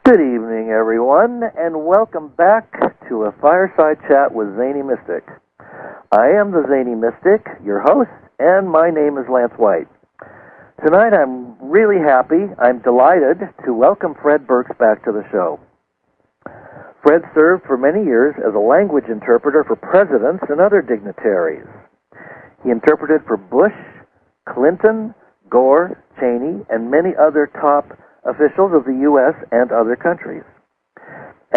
Good evening, everyone, and welcome back to a Fireside Chat with Zany Mystic. I am the Zany Mystic, your host, and my name is Lance White. Tonight I'm really happy, I'm delighted to welcome Fred Burks back to the show. Fred served for many years as a language interpreter for presidents and other dignitaries. He interpreted for Bush, Clinton, Gore, Cheney, and many other top officials of the U.S. and other countries.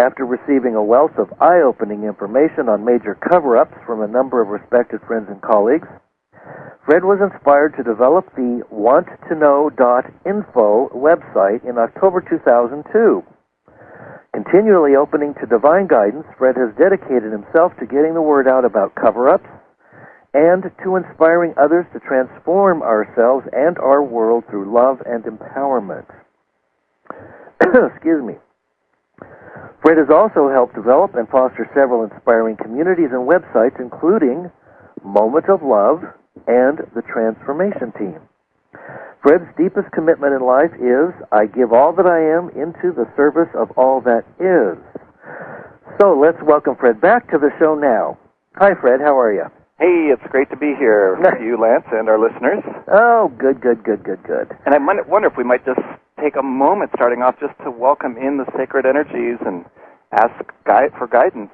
After receiving a wealth of eye-opening information on major cover-ups from a number of respected friends and colleagues, Fred was inspired to develop the wanttoknow.info website in October 2002. Continually opening to divine guidance, Fred has dedicated himself to getting the word out about cover-ups and to inspiring others to transform ourselves and our world through love and empowerment. Excuse me. Fred has also helped develop and foster several inspiring communities and websites, including Moment of Love and the Transformation Team. Fred's deepest commitment in life is, I give all that I am into the service of all that is. So let's welcome Fred back to the show now. Hi, Fred. How are you? Hey, it's great to be here with you, Lance, and our listeners. Oh, good. And I wonder if we might just take a moment starting off just to welcome in the sacred energies and ask for guidance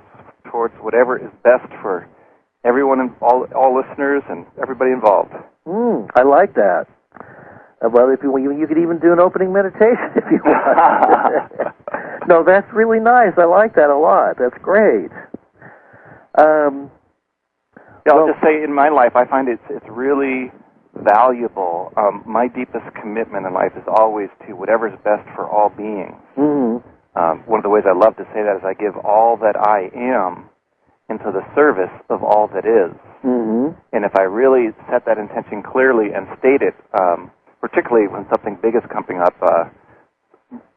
towards whatever is best for everyone, all listeners, and everybody involved. I like that. Well, if you could even do an opening meditation if you want. No, that's really nice. I like that a lot. That's great. I'll just say in my life, I find it's really valuable. My deepest commitment in life is always to whatever's best for all beings. Mm-hmm. One of the ways I love to say that is I give all that I am into the service of all that is. Mm-hmm. And if I really set that intention clearly and state it, particularly when something big is coming up,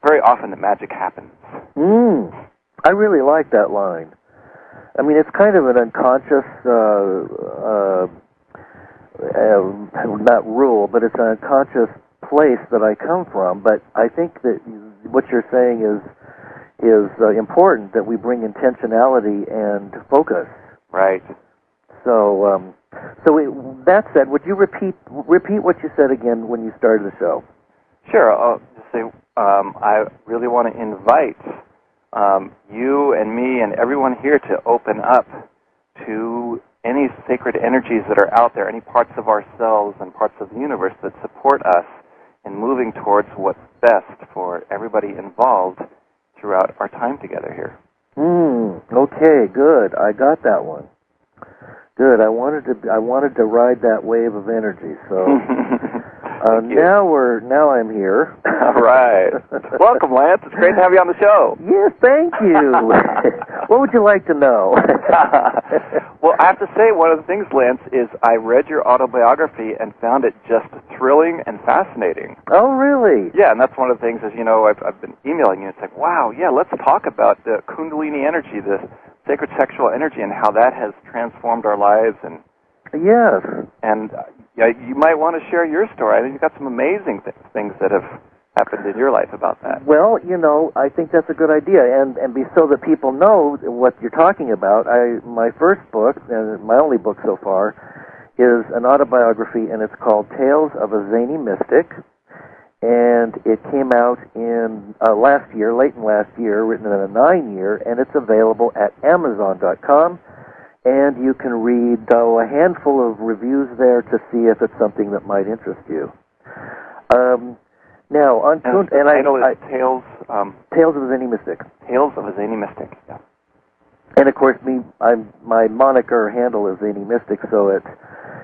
very often the magic happens. I really like that line. I mean, it's kind of an unconscious, not rule, but it's an unconscious place that I come from. But I think that what you're saying is important, that we bring intentionality and focus. Right. So, that said, would you repeat what you said again when you started the show? Sure. I'll just say I really want to invite you and me and everyone here to open up to any sacred energies that are out there, any parts of ourselves and parts of the universe that support us in moving towards what's best for everybody involved throughout our time together here. Okay, good. I got that one. Good. I wanted to ride that wave of energy. So now I'm here. All right. Welcome, Lance. It's great to have you on the show. Yes, thank you. What would you like to know? Well, I have to say, one of the things, Lance, is I read your autobiography and found it just thrilling and fascinating. Oh, really? Yeah, and that's one of the things, as you know, I've been emailing you. It's like, wow, yeah, let's talk about the Kundalini energy, the sacred sexual energy, and how that has transformed our lives. And yes. And you might want to share your story. I think you've got some amazing things that have happened in your life about that. Well, I think that's a good idea, and so that people know what you're talking about. My first book, and my only book so far, is an autobiography, and it's called Tales of a Zany Mystic, and it came out in late last year, written in a 9-year, and it's available at Amazon.com. And you can read a handful of reviews there to see if it's something that might interest you. Now, on the title is Tales of a Zany Mystic. Tales of a Zany Mystic. Yeah. And of course, my moniker handle is Zany Mystic, so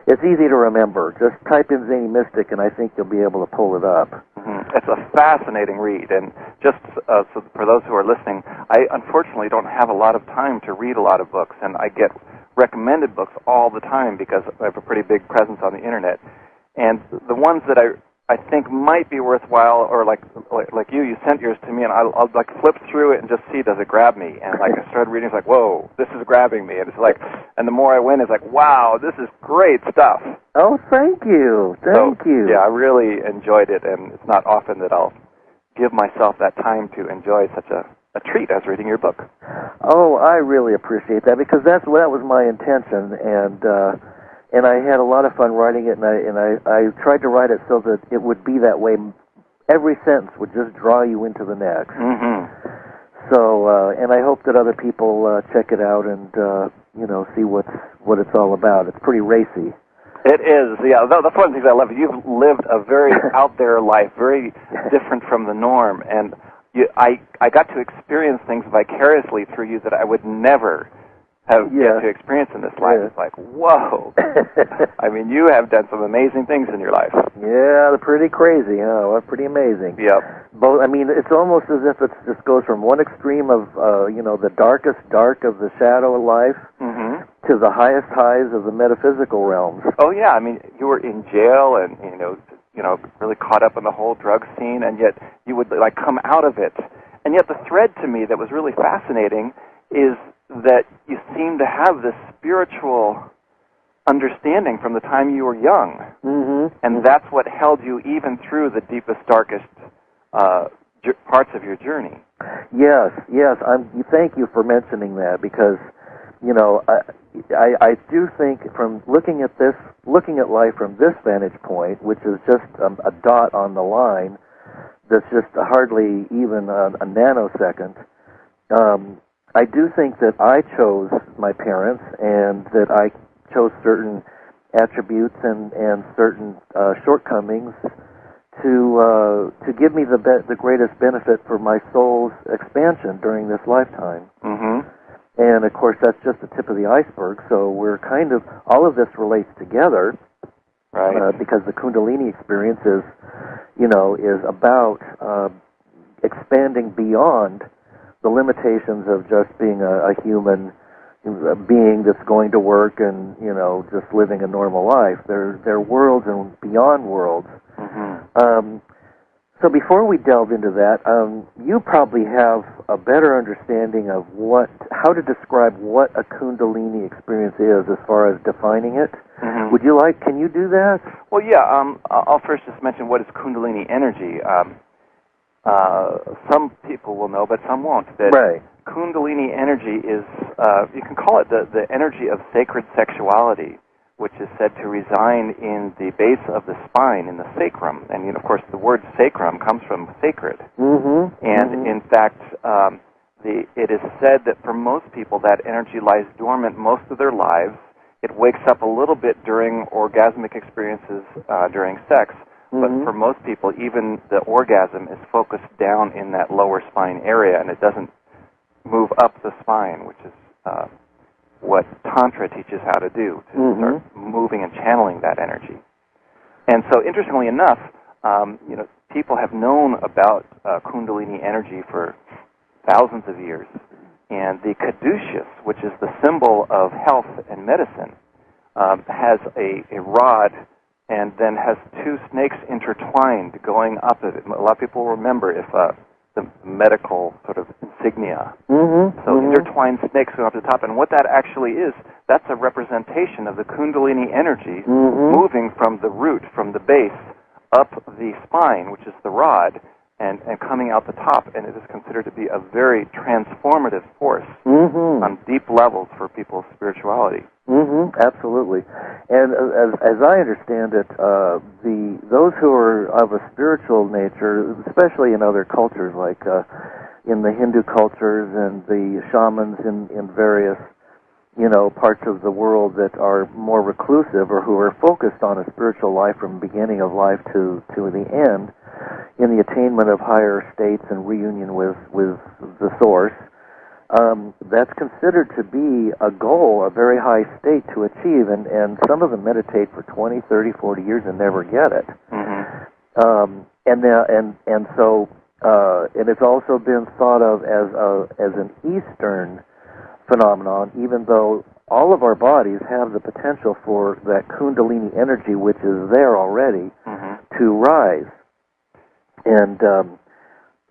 it's easy to remember. Just type in Zany Mystic, and I think you'll be able to pull it up. Mm-hmm. It's a fascinating read, and just so for those who are listening, I unfortunately don't have a lot of time to read a lot of books, and I get recommended books all the time because I have a pretty big presence on the internet. And the ones that I think might be worthwhile, or like you sent yours to me, and I'll like flip through it and just see, does it grab me? And like I started reading, it's like, whoa, this is grabbing me. And it's like, and the more I went, it's like, wow, this is great stuff. Oh, thank you. Thank you. Yeah, I really enjoyed it, and it's not often that I'll give myself that time to enjoy such a treat as reading your book. Oh, I really appreciate that, because that was my intention, and I had a lot of fun writing it, and I tried to write it so that it would be that way. Every sentence would just draw you into the next. Mm-hmm. So, and I hope that other people check it out and see what it's all about. It's pretty racy. It is, yeah. That's one of the things I love. You've lived a very out there life, very different from the norm, and I got to experience things vicariously through you that I would never have get to experience in this life. It's like, whoa. I mean, you have done some amazing things in your life. Yeah, they're pretty crazy, huh? Well, pretty amazing. Yep. Both. I mean, it's almost as if it just goes from one extreme of, the darkest dark of the shadow of life to the highest highs of the metaphysical realms. Oh, yeah. I mean, you were in jail and, really caught up in the whole drug scene, and yet you would, come out of it. And yet the thread to me that was really fascinating is that you seem to have this spiritual understanding from the time you were young. Mm-hmm. And that's what held you even through the deepest, darkest parts of your journey. Yes. Thank you for mentioning that, because, I do think from looking at life from this vantage point, which is just a dot on the line, that's just hardly even a nanosecond, I do think that I chose my parents, and that I chose certain attributes and certain shortcomings to give me the greatest benefit for my soul's expansion during this lifetime. Mm-hmm. And of course, that's just the tip of the iceberg. So we're kind of, all of this relates together, right? Because the Kundalini experience is about expanding beyond the limitations of just being a human being that's going to work and just living a normal life. They're worlds and beyond worlds. Mm-hmm. So before we delve into that, you probably have a better understanding of how to describe what a Kundalini experience is, as far as defining it. Mm-hmm. Can you do that? Well, yeah. I'll first just mention what is Kundalini energy. Some people will know, but some won't. That right. Kundalini energy is, you can call it the energy of sacred sexuality, which is said to reside in the base of the spine, in the sacrum. And, of course, the word sacrum comes from sacred. Mm-hmm. And, in fact, it is said that for most people that energy lies dormant most of their lives. It wakes up a little bit during orgasmic experiences during sex. But for most people, even the orgasm is focused down in that lower spine area, and it doesn't move up the spine, which is what Tantra teaches how to do, to start moving and channeling that energy. And so, interestingly enough, people have known about Kundalini energy for thousands of years. And the caduceus, which is the symbol of health and medicine, has a rod and then has two snakes intertwined going up it. A lot of people remember the medical sort of insignia. So intertwined snakes going up to the top. And what that actually is, that's a representation of the Kundalini energy moving from the root, from the base, up the spine, which is the rod, and coming out the top. And it is considered to be a very transformative force on deep levels for people's spirituality. Absolutely. And as I understand it, those who are of a spiritual nature, especially in other cultures, like in the Hindu cultures and the shamans in various parts of the world that are more reclusive, or who are focused on a spiritual life from beginning of life to the end, in the attainment of higher states and reunion with the source, that's considered to be a goal, a very high state to achieve, and some of them meditate for 20, 30, 40 years and never get it. And it's also been thought of as an Eastern phenomenon, even though all of our bodies have the potential for that Kundalini energy, which is there already, to rise. And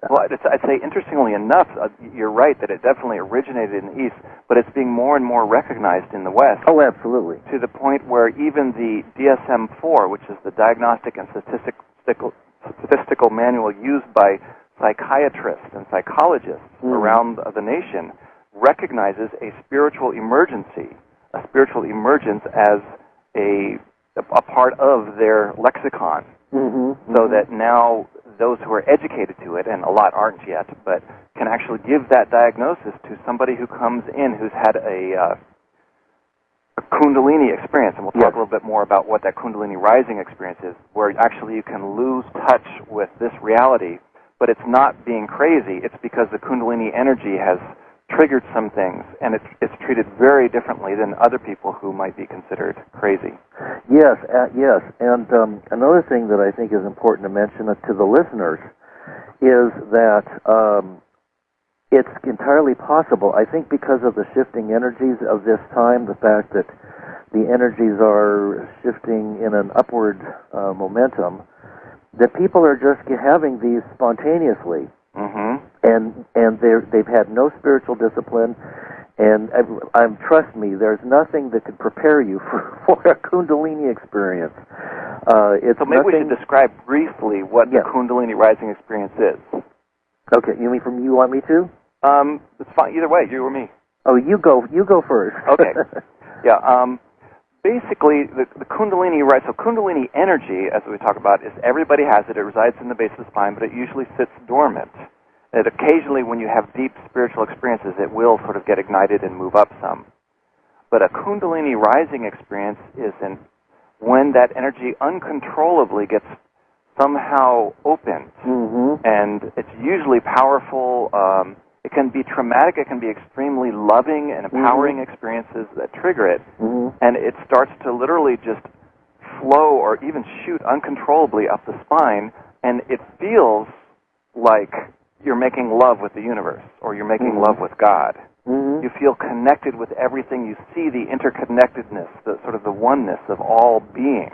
well, I'd say, interestingly enough, you're right that it definitely originated in the East, but it's being more and more recognized in the West. Oh, absolutely. To the point where even the DSM-4, which is the Diagnostic and Statistical Manual used by psychiatrists and psychologists around the nation recognizes a spiritual emergency, a spiritual emergence as a part of their lexicon. So that now those who are educated to it, and a lot aren't yet, but can actually give that diagnosis to somebody who comes in who's had a Kundalini experience, and we'll talk a little bit more about what that Kundalini rising experience is, where actually you can lose touch with this reality, but it's not being crazy, it's because the Kundalini energy has triggered some things, and it's treated very differently than other people who might be considered crazy. Yes, and another thing that I think is important to mention to the listeners is that it's entirely possible, I think because of the shifting energies of this time, the fact that the energies are shifting in an upward momentum, that people are just having these spontaneously. And they've had no spiritual discipline, and trust me, there's nothing that could prepare you for a Kundalini experience. So maybe we should describe briefly what the Kundalini rising experience is. Okay, you want me to? It's fine, either way, you or me. Oh, you go first. Okay. Basically, the Kundalini, right, so Kundalini energy, as we talk about, is everybody has it. It resides in the base of the spine, but it usually sits dormant. And occasionally, when you have deep spiritual experiences, it will sort of get ignited and move up some. But a Kundalini rising experience is when that energy uncontrollably gets somehow opened. And it's usually powerful. It can be traumatic. It can be extremely loving and empowering experiences that trigger it. And it starts to literally just flow or even shoot uncontrollably up the spine, and it feels like you're making love with the universe, or you're making love with God. You feel connected with everything. You see the interconnectedness, the sort of the oneness of all being.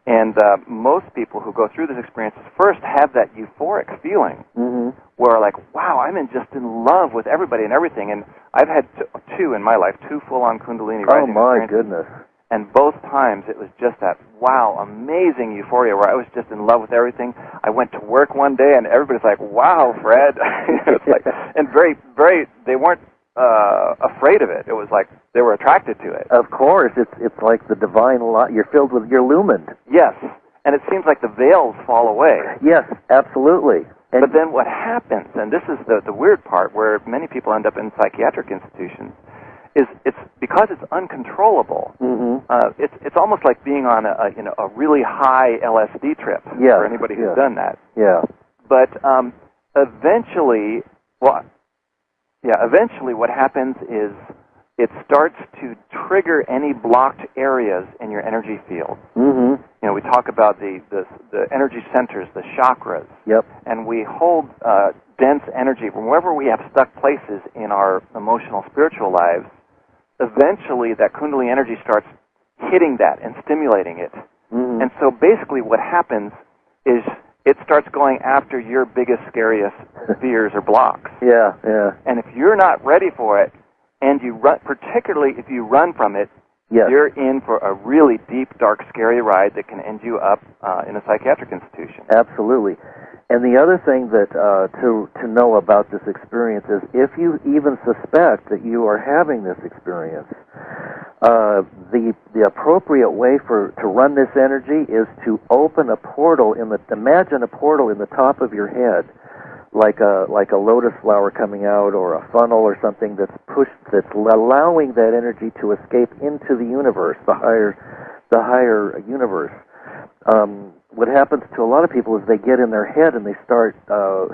And most people who go through this experience first have that euphoric feeling where, like, wow, I'm just in love with everybody and everything. And I've had two in my life, two full-on Kundalini rising experiences. Oh, my goodness. And both times it was just that, wow, amazing euphoria where I was just in love with everything. I went to work one day and everybody's like, wow, Fred. It's like, and they weren't afraid of it. It was like they were attracted to it. Of course. It's like the divine light. You're filled with, you're illumined. Yes. And it seems like the veils fall away. Yes, absolutely. But then what happens, and this is the weird part where many people end up in psychiatric institutions, is it's because it's uncontrollable. It's almost like being on a really high LSD trip for anybody who's done that. But eventually what happens is it starts to trigger any blocked areas in your energy field. We talk about the energy centers, the chakras, and we hold dense energy from wherever we have stuck places in our emotional, spiritual lives. Eventually, that Kundalini energy starts hitting that and stimulating it. And so basically what happens is it starts going after your biggest, scariest fears or blocks. And if you're not ready for it, and you run, particularly if you run from it, you're in for a really deep, dark, scary ride that can end you up in a psychiatric institution. Absolutely. And the other thing that to know about this experience is if you even suspect that you are having this experience, the appropriate way to run this energy is to open a portal imagine a portal in the top of your head, like a lotus flower coming out, or a funnel or something that's allowing that energy to escape into the universe, the higher universe. What happens to a lot of people is they get in their head and they start, so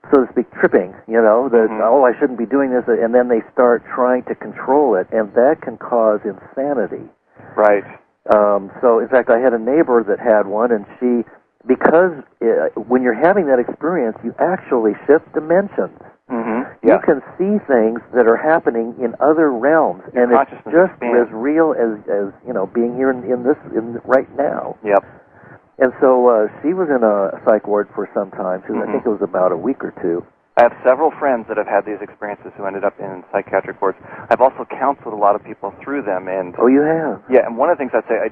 to speak, tripping, that, oh, I shouldn't be doing this, and then they start trying to control it, and that can cause insanity. Right. So, in fact, I had a neighbor that had one, and because when you're having that experience, you actually shift dimensions. You can see things that are happening in other realms, and it's just as real as being here in right now. And so she was in a psych ward for some time. I think it was about a week or two. I have several friends that have had these experiences who ended up in psychiatric wards. I've also counseled a lot of people through them. And oh, you have? Yeah, and one of the things I'd say,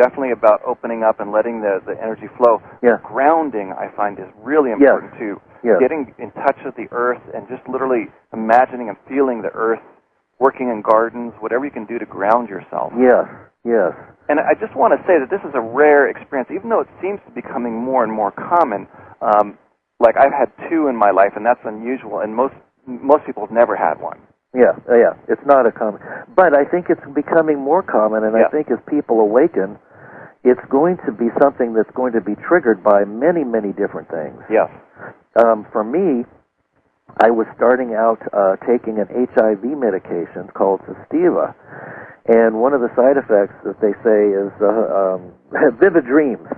definitely about opening up and letting the energy flow. Yeah. Grounding, I find, is really important, too. Yes. Getting in touch with the earth and just literally imagining and feeling the earth, working in gardens, whatever you can do to ground yourself. Yes, yes. And I just want to say that this is a rare experience, even though it seems to be becoming more and more common. Like I've had 2 in my life, and that's unusual, and most people have never had one. Yeah, it's not a common, but I think it's becoming more common, and I think as people awaken, it's going to be something that's going to be triggered by many, many different things. Yes. For me, I was starting out taking an HIV medication called Sestiva, and one of the side effects that they say is vivid dreams.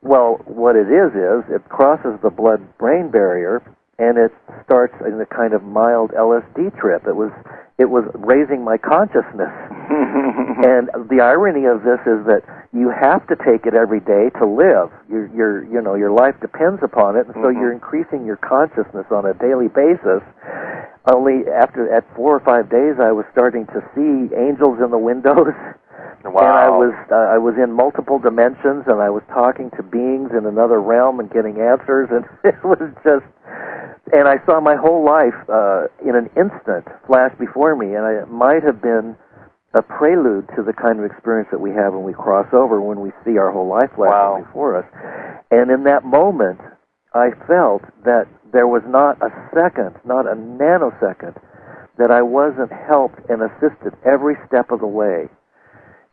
Well, what it is it crosses the blood-brain barrier, and it starts in a kind of mild LSD trip. It was raising my consciousness. And the irony of this is that you have to take it every day to live. Your life depends upon it, and so you're increasing your consciousness on a daily basis. Only at 4 or 5 days, I was starting to see angels in the windows. Wow. And I was in multiple dimensions, and I was talking to beings in another realm and getting answers, and it was just, and I saw my whole life in an instant flash before me, and it might have been a prelude to the kind of experience that we have when we cross over, when we see our whole life flashing before us. And in that moment, I felt that there was not a second, not a nanosecond, that I wasn't helped and assisted every step of the way.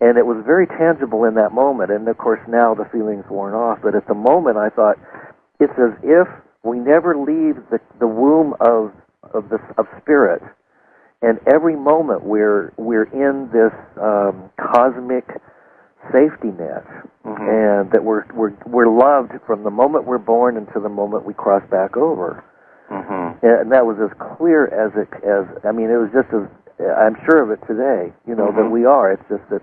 And it was very tangible in that moment, and of course now the feeling's worn off, but at the moment I thought, it's as if we never leave the womb of spirit, and every moment we're in this cosmic safety net, and that we're loved from the moment we're born until the moment we cross back over. And that was as clear as it was just as, I'm sure of it today, that we are. It's just that,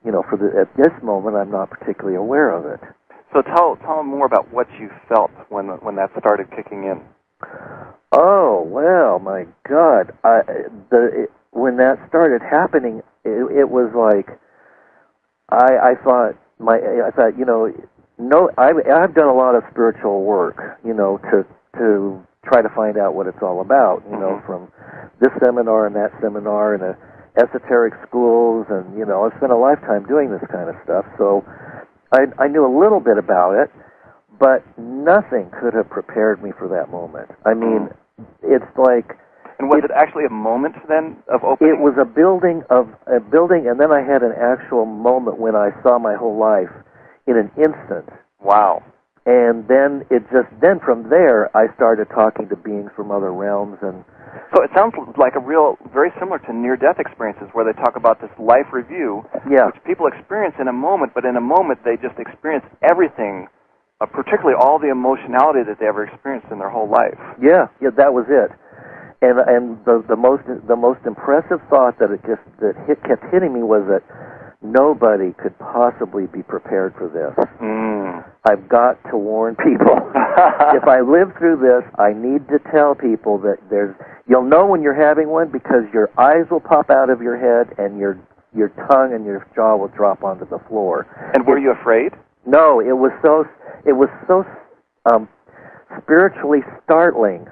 at this moment, I'm not particularly aware of it. So tell them more about what you felt when that started kicking in. Oh, well, my God. When that started happening, it was like, I thought, I've done a lot of spiritual work, to try to find out what it's all about, from this seminar and that seminar and esoteric schools, and I've spent a lifetime doing this kind of stuff, so I knew a little bit about it, but nothing could have prepared me for that moment. I mean, it's like... And was it actually a moment then of opening? It was a building, and then I had an actual moment when I saw my whole life in an instant. Wow. And then from there, I started talking to beings from other realms. And so it sounds like very similar to near-death experiences, where they talk about this life review, which people experience in a moment, but in a moment they just experience everything, particularly all the emotionality that they ever experienced in their whole life. Yeah, that was it. And the most impressive thought that kept hitting me was that nobody could possibly be prepared for this. I've got to warn people. If I live through this, I need to tell people that you'll know when you're having one because your eyes will pop out of your head and your tongue and your jaw will drop onto the floor. And were you afraid? No, it was so spiritually startling.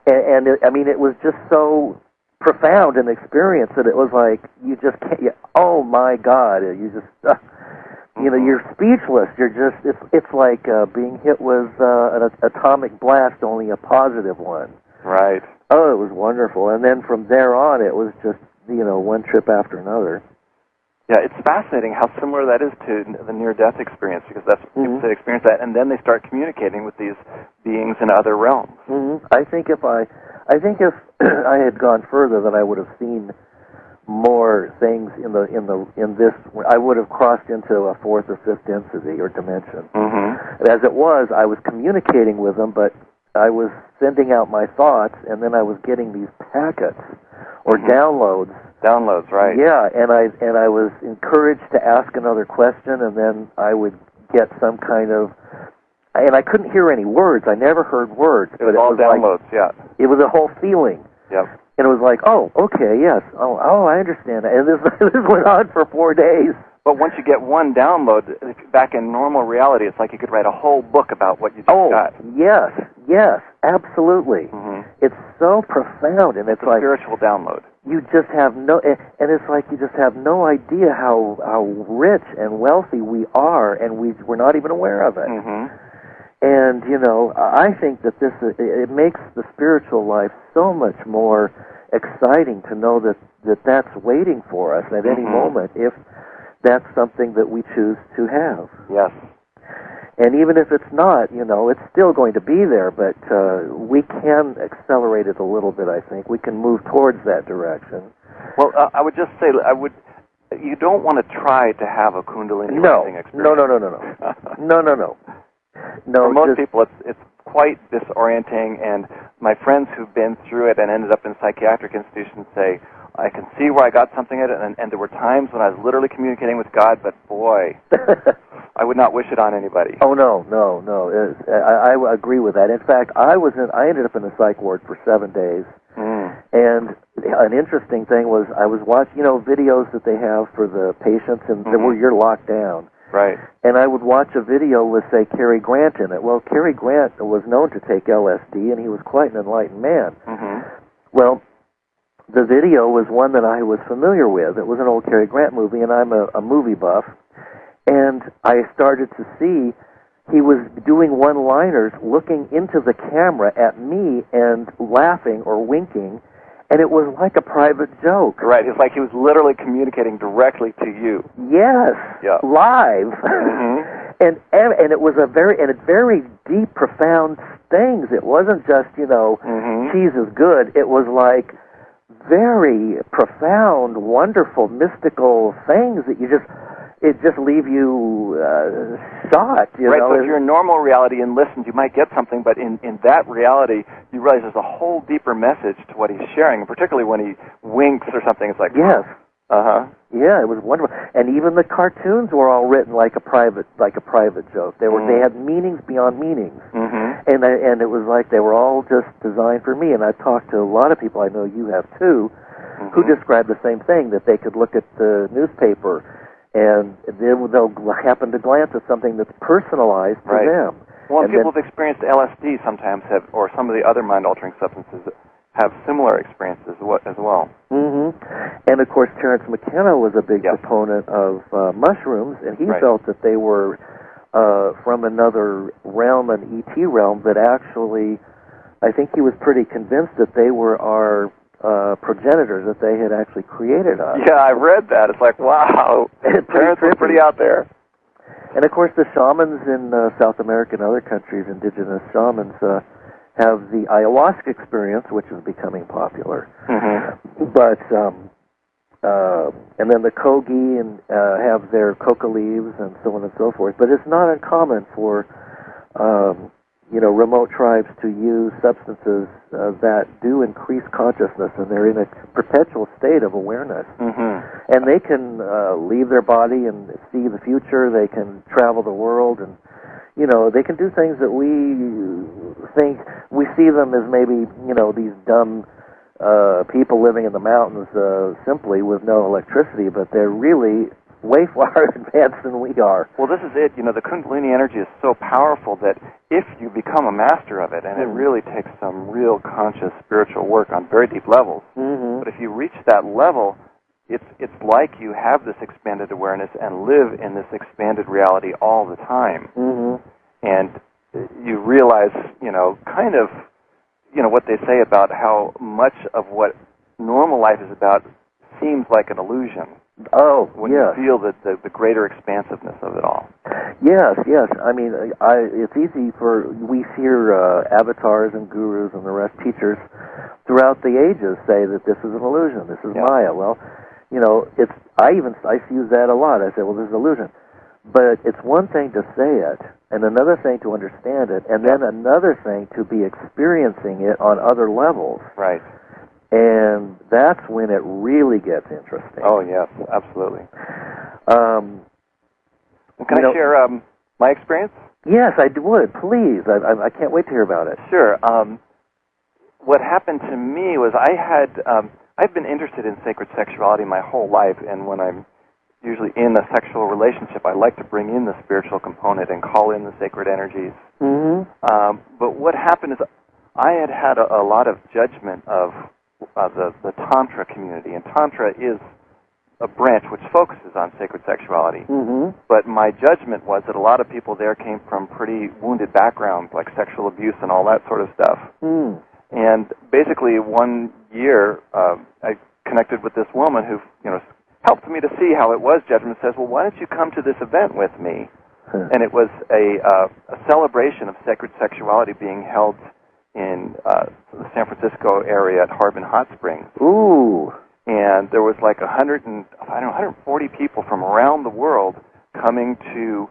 And it was just so profound an experience that it was like you just can't. Oh my God! You just you're speechless. You're just it's like being hit with an atomic blast, only a positive one. Right. Oh, it was wonderful. And then from there on, it was just one trip after another. Yeah, it's fascinating how similar that is to the near-death experience, because that's people that experience that, and then they start communicating with these beings in other realms. I think if I had gone further, then I would have seen more things in this. I would have crossed into a fourth or fifth density or dimension. As it was, I was communicating with them, but I was sending out my thoughts, and then I was getting these packets or downloads. Downloads, right? Yeah, and I was encouraged to ask another question, and then I would get some kind of and I couldn't hear any words. I never heard words. It was all downloads, yeah. It was a whole feeling. Yep. And it was like, oh, okay, yes. Oh, I understand. And this went on for 4 days. But once you get one download, back in normal reality, it's like you could write a whole book about what you just got. Yes, absolutely. Mm-hmm. It's so profound, and it's a like spiritual download. You just have no, and it's like you just have no idea how rich and wealthy we are, and we're not even aware of it. Mm-hmm. And I think that it makes the spiritual life so much more exciting to know that's waiting for us at any moment if that's something that we choose to have. Yes. And even if it's not, it's still going to be there, but we can accelerate it a little bit, I think. We can move towards that direction. Well, I would just say, you don't want to try to have a Kundalini rising experience. No. For most people, it's quite disorienting, and my friends who've been through it and ended up in psychiatric institutions say, I can see where I got something at it, and there were times when I was literally communicating with God, but boy, I would not wish it on anybody. Oh, no. I agree with that. In fact, I ended up in the psych ward for 7 days, and an interesting thing was I was watching, videos that they have for the patients, and where you're locked down. Right. And I would watch a video with, say, Cary Grant in it. Well, Cary Grant was known to take LSD, and he was quite an enlightened man. Mm-hmm. Well, the video was one that I was familiar with. It was an old Cary Grant movie, and I'm a movie buff. And I started to see he was doing one-liners, looking into the camera at me and laughing or winking, and it was like a private joke. Right. It's like he was literally communicating directly to you. Yes. Yeah. Live. Mm-hmm. and it was very deep, profound things. It wasn't just, cheese is good. It was like very profound, wonderful, mystical things that it just leave you shocked. Right, so if you're in normal reality and listened, you might get something, but in that reality, you realize there's a whole deeper message to what he's sharing, and particularly when he winks or something, it's like, yes. Yeah, it was wonderful. And even the cartoons were all written like a private joke. They had meanings beyond meanings. Mm-hmm. And it was like they were all just designed for me. And I've talked to a lot of people, I know you have too, who describe the same thing, that they could look at the newspaper and they'll happen to glance at something that's personalized to them. Well, and people who've experienced LSD sometimes have, or some of the other mind-altering substances have similar experiences as well. Mm-hmm. And, of course, Terence McKenna was a big proponent of mushrooms, and he felt that they were from another realm, an ET realm, that actually, I think he was pretty convinced that they were our progenitors, that they had actually created us. Yeah, I read that. It's like, wow, Terence was pretty out there. And, of course, the shamans in South America and other countries, indigenous shamans, have the ayahuasca experience, which is becoming popular. Mm-hmm. But, and then the Kogi have their coca leaves and so on and so forth. But it's not uncommon for, remote tribes to use substances that do increase consciousness, and they're in a perpetual state of awareness. Mm-hmm. And they can leave their body and see the future. They can travel the world, and they can do things that we think, we see them as maybe, these dumb people living in the mountains simply with no electricity, but they're really way far advanced than we are. Well, this is it. The Kundalini energy is so powerful that if you become a master of it, and it really takes some real conscious spiritual work on very deep levels, but if you reach that level, it's like you have this expanded awareness and live in this expanded reality all the time. And you realize, kind of, what they say about how much of what normal life is about seems like an illusion. Oh, when you feel the greater expansiveness of it all. Yes. I mean, it's easy we hear avatars and gurus and the rest, teachers, throughout the ages say that this is an illusion, this is Maya. Well, I use that a lot. I say, well, this is an illusion. But it's one thing to say it, and another thing to understand it, and then another thing to be experiencing it on other levels. Right. And that's when it really gets interesting. Oh, yes, absolutely. Can I share my experience? Yes, I would. Please. I can't wait to hear about it. Sure. What happened to me was I've been interested in sacred sexuality my whole life, and when I'm usually in a sexual relationship, I like to bring in the spiritual component and call in the sacred energies. Mm-hmm. But what happened is I had a lot of judgment of the Tantra community, and Tantra is a branch which focuses on sacred sexuality. Mm-hmm. But my judgment was that a lot of people there came from pretty wounded backgrounds, like sexual abuse and all that sort of stuff. Mm. And basically, one year, I connected with this woman who, helped me to see how it was. Judgment says, "Well, why don't you come to this event with me?" Huh. And it was a celebration of sacred sexuality being held in the San Francisco area at Harbin Hot Springs. Ooh. And there was like 140 people from around the world coming to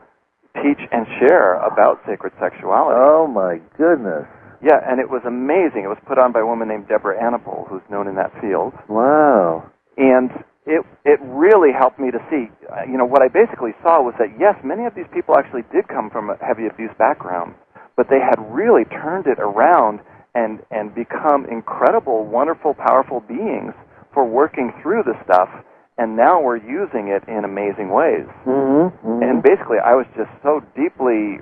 teach and share about sacred sexuality. Oh, my goodness. Yeah, and it was amazing. It was put on by a woman named Deborah Annapol, who's known in that field. Wow. And it really helped me to see, what I basically saw was that, yes, many of these people actually did come from a heavy abuse background, but they had really turned it around and become incredible, wonderful, powerful beings for working through the stuff, and now we're using it in amazing ways. Mm-hmm. Mm-hmm. And basically, I was just so deeply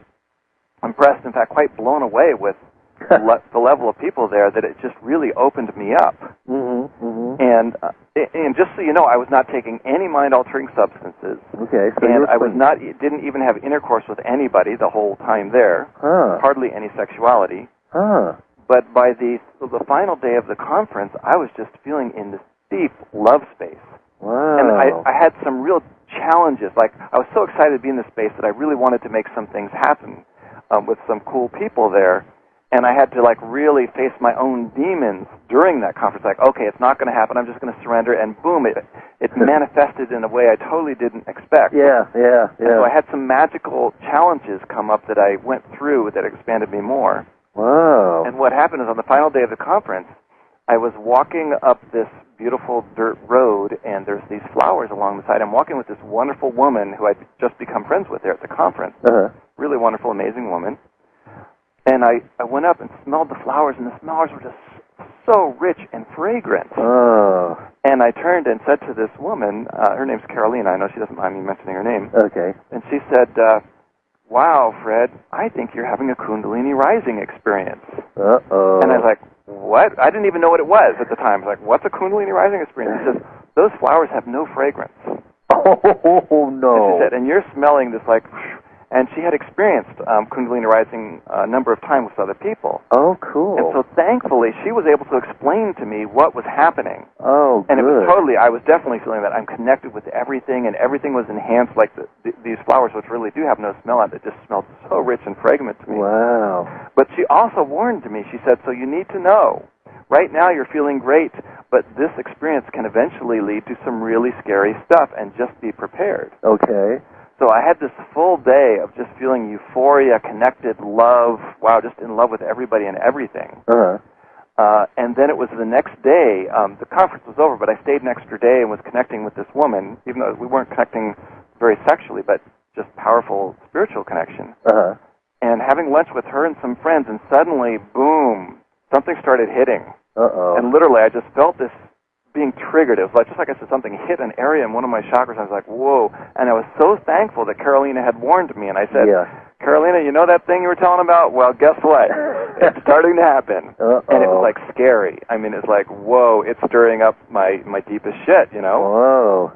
impressed, in fact, quite blown away with the level of people there that it just really opened me up. Mm-hmm. Mm-hmm. And just so you know, I was not taking any mind-altering substances. Okay. So And I didn't even have intercourse with anybody the whole time there. Huh. Hardly any sexuality. Huh. But by the final day of the conference, I was just feeling in this deep love space. Wow. And I had some real challenges. Like, I was so excited to be in this space that I really wanted to make some things happen with some cool people there. And I had to, really face my own demons during that conference. Like, okay, it's not going to happen. I'm just going to surrender. And boom, it manifested in a way I totally didn't expect. Yeah. And so I had some magical challenges come up that I went through that expanded me more. Wow. And what happened is on the final day of the conference, I was walking up this beautiful dirt road, and there's these flowers along the side. I'm walking with this wonderful woman who I'd just become friends with there at the conference. Uh-huh. Really wonderful, amazing woman. And I went up and smelled the flowers, and the flowers were just so rich and fragrant. Oh. And I turned and said to this woman, her name's Carolina, I know she doesn't mind me mentioning her name. Okay. And she said, "Wow, Fred, I think you're having a Kundalini rising experience." Uh-oh. And I was like, "What?" I didn't even know what it was at the time. I was like, "What's a Kundalini rising experience?" She says, "Those flowers have no fragrance." Oh, no. And she said, "And you're smelling this and she had experienced Kundalini rising a number of times with other people. Oh, cool. And so thankfully, she was able to explain to me what was happening. Oh, and good. I was definitely feeling that I'm connected with everything, and everything was enhanced, like these flowers, which really do have no smell on it. It just smelled so rich and fragrant to me. Wow. But she also warned me, she said, "So you need to know, right now you're feeling great, but this experience can eventually lead to some really scary stuff, and just be prepared." Okay. So I had this full day of just feeling euphoria, connected, love, wow, just in love with everybody and everything. Uh-huh. And then it was the next day, the conference was over, but I stayed an extra day and was connecting with this woman, even though we weren't connecting very sexually, but just powerful spiritual connection. Uh-huh. And having lunch with her and some friends, and suddenly, boom, something started hitting. Uh-oh. And literally, I just felt this being triggered. It was just like I said, something hit an area in one of my chakras. I was like, whoa. And I was so thankful that Carolina had warned me. And I said, yeah. "Carolina, you know that thing you were telling about? Well, guess what? It's starting to happen." Uh-oh. And it was like scary. I mean, it's like, whoa, it's stirring up my deepest shit, Whoa.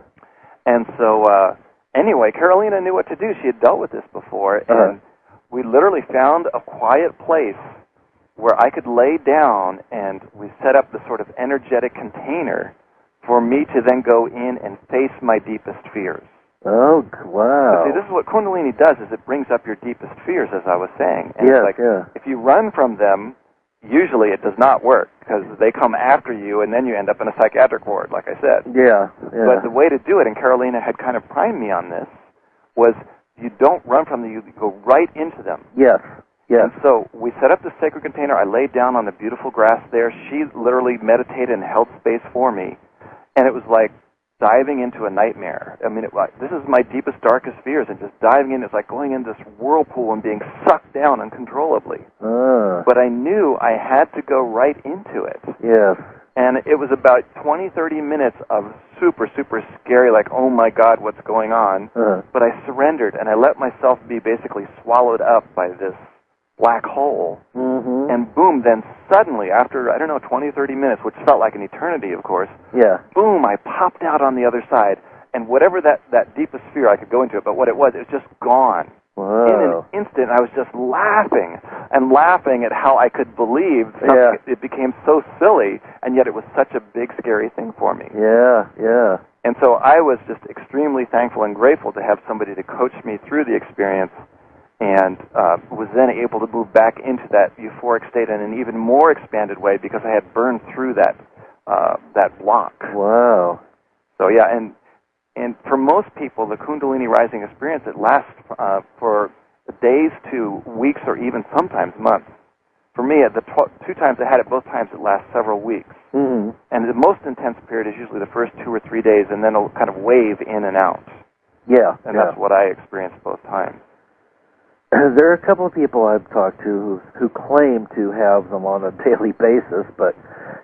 And so, anyway, Carolina knew what to do. She had dealt with this before. Uh-huh. And we literally found a quiet place where I could lay down, and we set up the sort of energetic container for me to then go in and face my deepest fears. Oh, wow. But see, this is what Kundalini does, is it brings up your deepest fears, as I was saying. And Yes, it's like, yeah. if you run from them, usually it does not work, because they come after you, and then you end up in a psychiatric ward, like I said. Yeah, yeah. But the way to do it, and Carolina had kind of primed me on this, was you don't run from them, you go right into them. Yes. Yes. And so we set up the sacred container. I laid down on the beautiful grass there. She literally meditated and held space for me. And it was like diving into a nightmare. I mean, this is my deepest, darkest fears, and just diving in is like going into this whirlpool and being sucked down uncontrollably. But I knew I had to go right into it. Yes. And it was about 20, 30 minutes of super, super scary, like, oh my God, what's going on? But I surrendered, and I let myself be basically swallowed up by this black hole. And boom, then suddenly, after, 20, 30 minutes, which felt like an eternity, of course, boom, I popped out on the other side. And whatever that deepest fear, I could go into it, but what it was just gone. Whoa. In an instant, I was just laughing at how I could believe something. It became so silly, and yet it was such a big, scary thing for me. Yeah. And so I was just extremely thankful and grateful to have somebody to coach me through the experience, and was then able to move back into that euphoric state in an even more expanded way because I had burned through that block. Wow. So yeah, and for most people, the Kundalini rising experience, it lasts for days to weeks or even sometimes months. For me, at the two times I had it, both times it lasts several weeks. And the most intense period is usually the first 2 or 3 days, and then it'll kind of wave in and out. Yeah. And that's what I experienced both times. There are a couple of people I've talked to who claim to have them on a daily basis, but,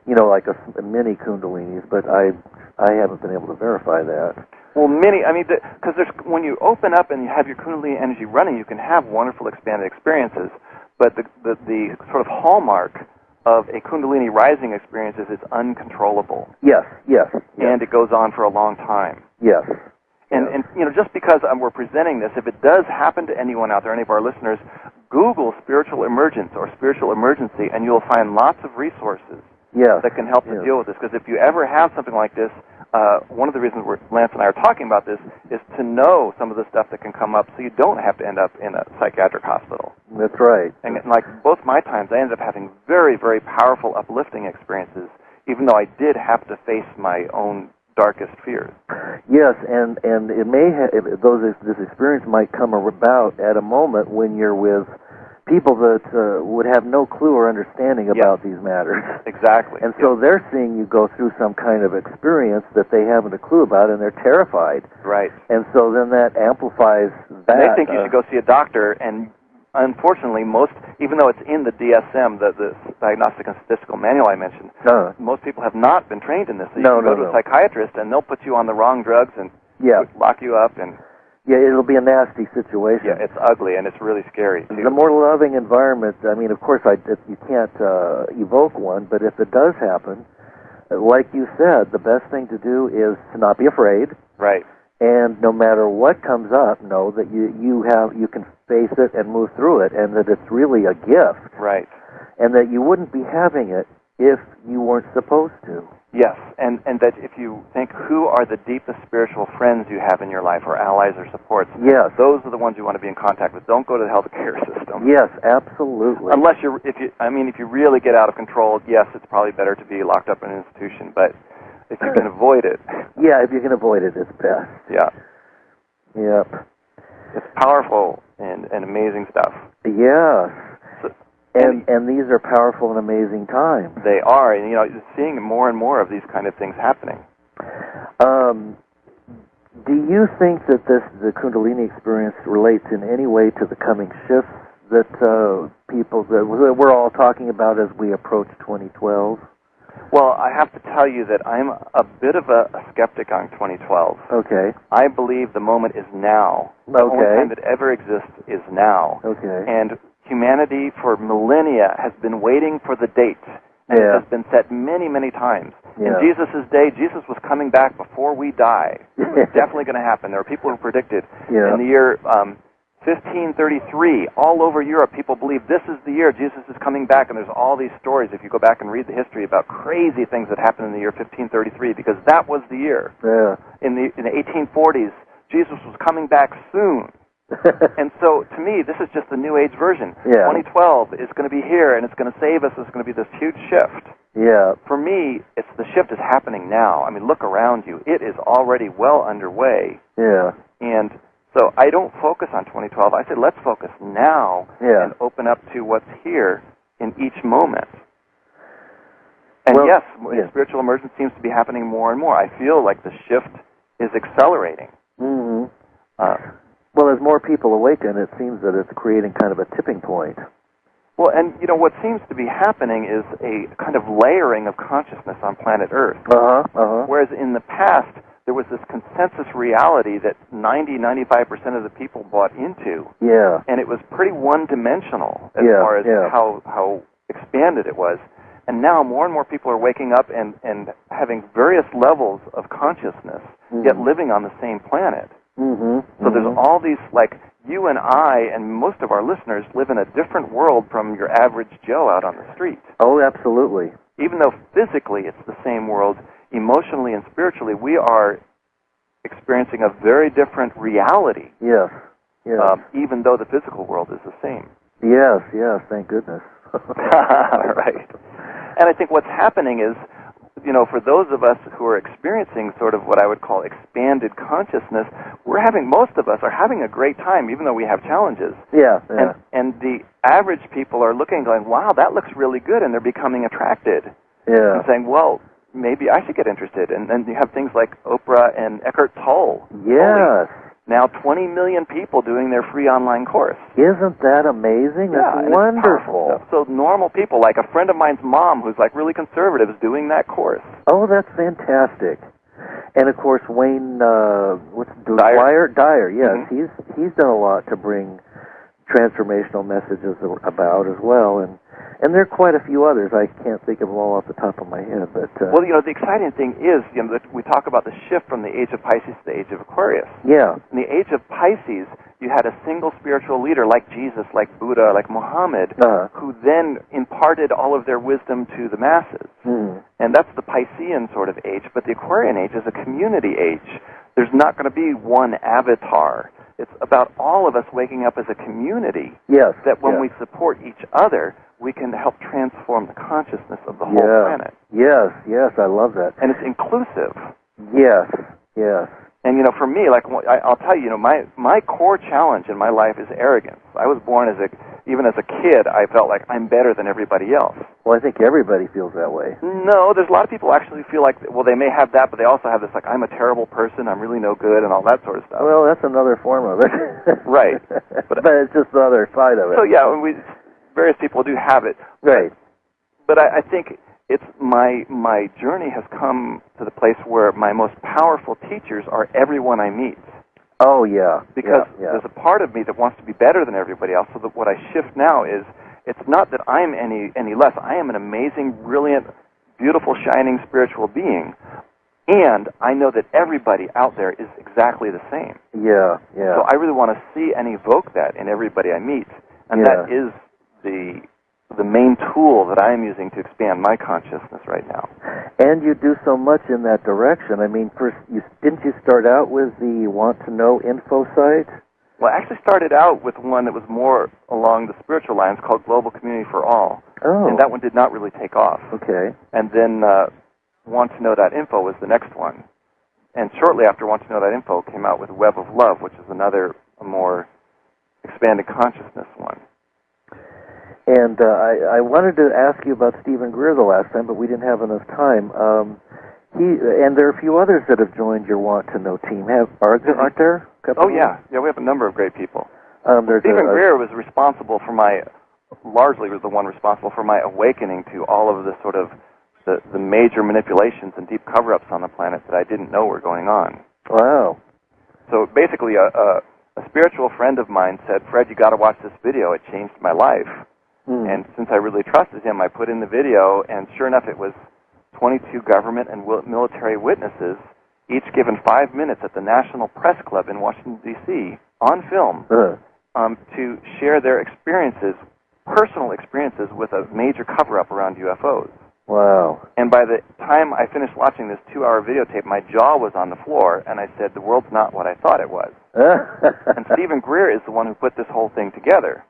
like a mini Kundalinis, but I haven't been able to verify that. Well, because when you open up and you have your Kundalini energy running, you can have wonderful expanded experiences, but the sort of hallmark of a Kundalini rising experience is it's uncontrollable. Yes. And it goes on for a long time. Yes. And just because we're presenting this, if it does happen to anyone out there, any of our listeners, Google spiritual emergence or spiritual emergency, and you'll find lots of resources that can help to deal with this. Because if you ever have something like this, one of the reasons Lance and I are talking about this is to know some of the stuff that can come up so you don't have to end up in a psychiatric hospital. That's right. And like both my times, I ended up having very, very powerful, uplifting experiences, even though I did have to face my own darkest fears. Yes, and it may this experience might come about at a moment when you're with people that would have no clue or understanding about these matters. Exactly. And so they're seeing you go through some kind of experience that they haven't a clue about, and they're terrified. Right. And so then that amplifies that. And they think you should go see a doctor, and unfortunately, even though it's in the DSM, the Diagnostic and Statistical Manual I mentioned, most people have not been trained in this. So you can go to a psychiatrist, and they'll put you on the wrong drugs and lock you up. And it'll be a nasty situation. Yeah, it's ugly, and it's really scary, too. The more loving environment, of course, you can't evoke one, but if it does happen, like you said, the best thing to do is to not be afraid. Right. And no matter what comes up, know that you can face it and move through it, and that it's really a gift. Right. And that you wouldn't be having it if you weren't supposed to. Yes, and that if you think who are the deepest spiritual friends you have in your life, or allies or supports, those are the ones you want to be in contact with. Don't go to the healthcare system. Yes, absolutely. Unless if you really get out of control, yes, it's probably better to be locked up in an institution, but if you can avoid it. Yeah, if you can avoid it, it's best. Yeah. Yep. It's powerful and amazing stuff. Yeah. And these are powerful and amazing times. They are, and seeing more and more of these kind of things happening. Do you think that the Kundalini experience relates in any way to the coming shifts that we're all talking about as we approach 2012? Well, I have to tell you that I'm a bit of a skeptic on 2012. Okay. I believe the moment is now. The only time that ever exists is now. Okay. And humanity for millennia has been waiting for the date. And it has been set many, many times. In Jesus' day, Jesus was coming back before we die. It's definitely going to happen. There are people who predicted in the year 1533, all over Europe, people believe this is the year Jesus is coming back, and there's all these stories, if you go back and read the history, about crazy things that happened in the year 1533, because that was the year. Yeah. In the 1840s, Jesus was coming back soon. And so, to me, this is just the New Age version. 2012 is going to be here, and it's going to save us. It's going to be this huge shift. Yeah. For me, the shift is happening now. Look around you. It is already well underway. Yeah. And so I don't focus on 2012. I say let's focus now and open up to what's here in each moment. And spiritual emergence seems to be happening more and more. I feel like the shift is accelerating. Mm-hmm. Well, as more people awaken, it seems that it's creating kind of a tipping point. Well, and, you know, what seems to be happening is a kind of layering of consciousness on planet Earth. Whereas in the past, there was this consensus reality that 95% of the people bought into. Yeah. And it was pretty one-dimensional as far as how expanded it was. And now more and more people are waking up and having various levels of consciousness, yet living on the same planet. So there's all these, like, you and I and most of our listeners live in a different world from your average Joe out on the street. Oh, absolutely. Even though physically it's the same world, emotionally and spiritually we are experiencing a very different reality. Yes. Even though the physical world is the same. Yes, thank goodness. Right. And I think what's happening is, you know, for those of us who are experiencing sort of what I would call expanded consciousness, most of us are having a great time, even though we have challenges. Yeah. And the average people are looking, going, wow, that looks really good, and they're becoming attracted. Yeah. And saying, well, maybe I should get interested. And then you have things like Oprah and Eckhart Tolle. Yes. Now 20 million people doing their free online course. Isn't that amazing? That's wonderful. So normal people, like a friend of mine's mom who's like really conservative, is doing that course. Oh, that's fantastic. And of course, Wayne, Dyer, yes, he's done a lot to bring transformational messages about as well, and there are quite a few others. I can't think of them all off the top of my head, but well, you know, the exciting thing is, you know, that we talk about the shift from the age of Pisces to the age of Aquarius. Yeah. In the age of Pisces, you had a single spiritual leader like Jesus, like Buddha, like Muhammad, who then imparted all of their wisdom to the masses. And that's the Piscean sort of age, but the Aquarian age is a community age. There's not going to be one avatar. It's about all of us waking up as a community. Yes. That when we support each other, we can help transform the consciousness of the whole planet. Yes, I love that. And it's inclusive. Yes. And, you know, for me, like, I'll tell you, you know, my core challenge in my life is arrogance. I was born even as a kid, I felt like I'm better than everybody else. Well, I think everybody feels that way. No, there's a lot of people actually feel like, well, they may have that, but they also have this, like, I'm a terrible person, I'm really no good, and all that sort of stuff. Well, that's another form of it. Right. But it's just the other side of it. So, yeah, various people do have it. Right. But I think it's my journey has come to the place where my most powerful teachers are everyone I meet. Oh, yeah. Because there's a part of me that wants to be better than everybody else, so that what I shift now is, it's not that I'm any less. I am an amazing, brilliant, beautiful, shining spiritual being, and I know that everybody out there is exactly the same. Yeah. So I really want to see and evoke that in everybody I meet, and that is the main tool that I am using to expand my consciousness right now. And you do so much in that direction. I mean, first, didn't you start out with the Want to Know info site? Well, I actually started out with one that was more along the spiritual lines called Global Community for All. Oh. And that one did not really take off. Okay. And then wanttoknow.info was the next one. And shortly after wanttoknow.info came out with Web of Love, which is a more expanded consciousness one. And I wanted to ask you about Stephen Greer the last time, but we didn't have enough time. And there are a few others that have joined your Want to Know team. Aren't there? Oh, yeah. Yeah, we have a number of great people. Stephen Greer was responsible for largely was the one responsible for my awakening to all of the sort of the major manipulations and deep cover-ups on the planet that I didn't know were going on. Wow. So basically, a spiritual friend of mine said, Fred, you got to watch this video. It changed my life. And since I really trusted him, I put in the video, and sure enough, it was 22 government and military witnesses, each given 5 minutes at the National Press Club in Washington, D.C., on film, to share their experiences, personal experiences, with a major cover-up around UFOs. Wow. And by the time I finished watching this 2-hour videotape, my jaw was on the floor, and I said, the world's not what I thought it was. And Stephen Greer is the one who put this whole thing together.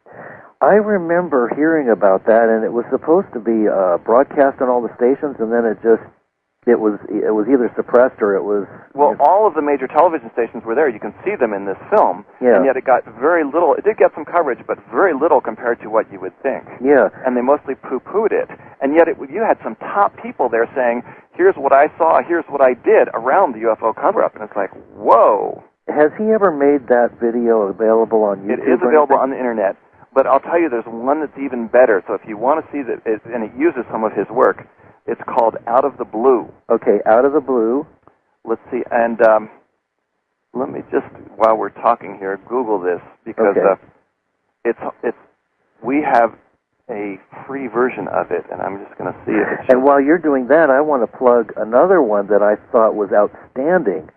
I remember hearing about that, and it was supposed to be broadcast on all the stations, and then it was either suppressed or it was... Well, all of the major television stations were there. You can see them in this film, and yet it got very little. It did get some coverage, but very little compared to what you would think. Yeah. And they mostly poo-pooed it. And yet you had some top people there saying, here's what I saw, here's what I did around the UFO cover-up. And it's like, whoa. Has he ever made that video available on YouTube? It is available on the Internet, but I'll tell you there's one that's even better. So if you want to see that, and it uses some of his work, it's called Out of the Blue. Okay, Out of the Blue. Let's see, and let me just, while we're talking here, Google this, because we have a free version of it, and I'm just going to see if it's... And while you're doing that, I want to plug another one that I thought was outstanding.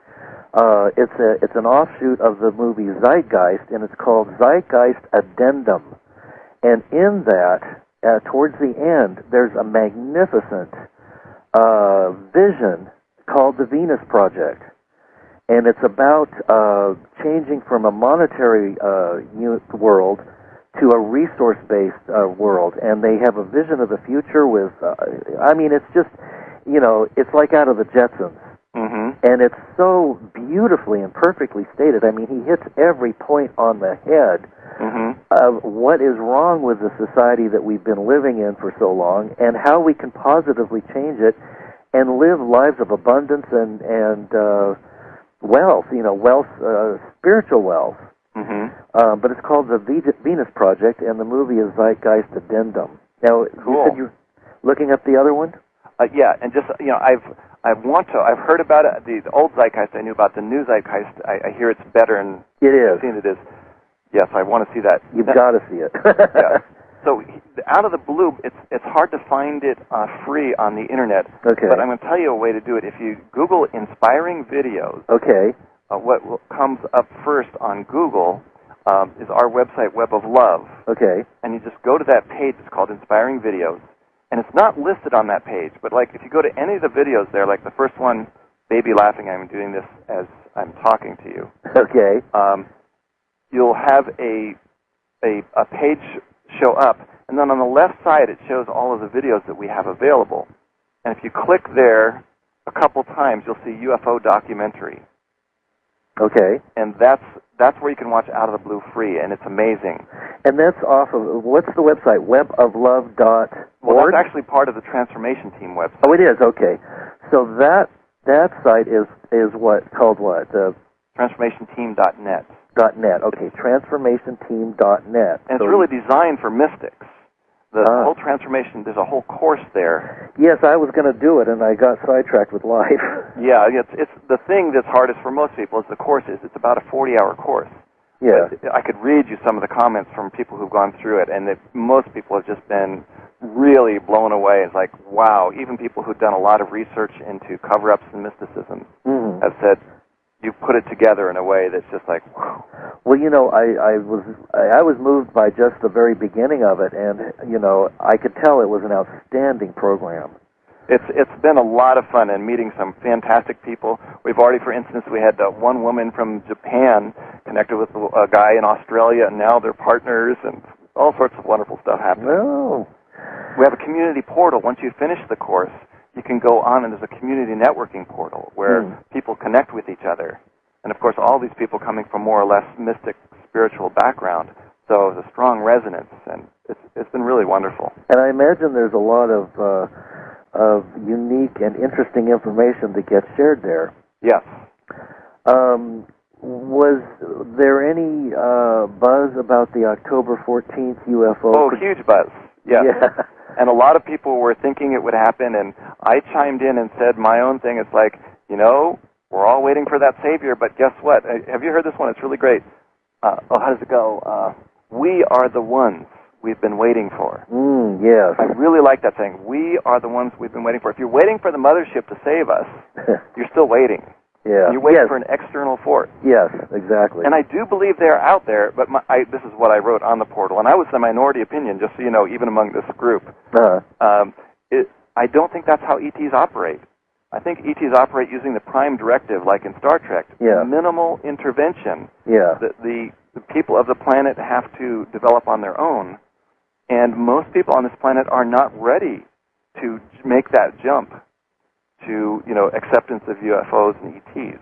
It's an offshoot of the movie Zeitgeist, and it's called Zeitgeist Addendum. And in that, towards the end, there's a magnificent vision called the Venus Project. And it's about changing from a monetary world to a resource-based world. And they have a vision of the future with, it's just, it's like out of the Jetsons. Mm-hmm. And it's so beautifully and perfectly stated. I mean, he hits every point on the head of what is wrong with the society that we've been living in for so long and how we can positively change it and live lives of abundance and wealth, spiritual wealth. Mm-hmm. But it's called the Venus Project, and the movie is Zeitgeist Addendum. Now, cool. You said you're looking up the other one? Yeah, and just, I've heard about it. The old Zeitgeist I knew about. The new Zeitgeist, I hear it's better, and it is. I've seen it is. Yes, I want to see that. You've got to see it. Yeah. So, Out of the Blue, it's hard to find it free on the Internet. Okay. But I'm going to tell you a way to do it. If you Google inspiring videos, okay, what comes up first on Google is our website, Web of Love. Okay. And you just go to that page. It's called Inspiring Videos. And it's not listed on that page, but like if you go to any of the videos there, like the first one, Baby Laughing, I'm doing this as I'm talking to you. Okay. You'll have a page show up, and then on the left side it shows all of the videos that we have available. And if you click there a couple times, you'll see UFO documentary. Okay. And that's where you can watch Out of the Blue free, and it's amazing. And that's off of, what's the website, weboflove.org? Well, that's actually part of the Transformation Team website. Oh, it is, okay. So that site is what, called what? TransformationTeam.net. .net, okay, transformationteam.net. And it's really designed for mystics. The whole transformation, there's a whole course there. Yes, I was going to do it, and I got sidetracked with life. Yeah, it's the thing that's hardest for most people is the courses. It's about a 40-hour course. Yeah. But I could read you some of the comments from people who've gone through it, and most people have just been really blown away. It's like, wow, even people who've done a lot of research into cover-ups and mysticism have said, you put it together in a way that's just like, wow. Well, I was moved by just the very beginning of it, and I could tell it was an outstanding program. It's been a lot of fun and meeting some fantastic people. We've already, for instance, we had one woman from Japan connected with a guy in Australia, and now they're partners, and all sorts of wonderful stuff happening. Oh. We have a community portal. Once you finish the course, you can go on, and there's a community networking portal where people connect with each other. And, of course, all these people coming from more or less mystic, spiritual background. So there's a strong resonance, and it's been really wonderful. And I imagine there's a lot of unique and interesting information that gets shared there. Yes. Was there any buzz about the October 14th UFO? Oh, huge buzz. Yes. Yeah. And a lot of people were thinking it would happen, and I chimed in and said my own thing. It's like, we're all waiting for that savior, but guess what? Have you heard this one? It's really great. How does it go? We are the ones we've been waiting for. Yes. I really like that saying. We are the ones we've been waiting for. If you're waiting for the mothership to save us, you're still waiting. Yeah. You're waiting for an external force. Yes, exactly. And I do believe they're out there, but this is what I wrote on the portal, and I was the minority opinion, just so you know, even among this group. I don't think that's how ETs operate. I think ETs operate using the prime directive, like in Star Trek. Yeah. Minimal intervention. Yeah. The people of the planet have to develop on their own, and most people on this planet are not ready to make that jump to, acceptance of UFOs and ETs.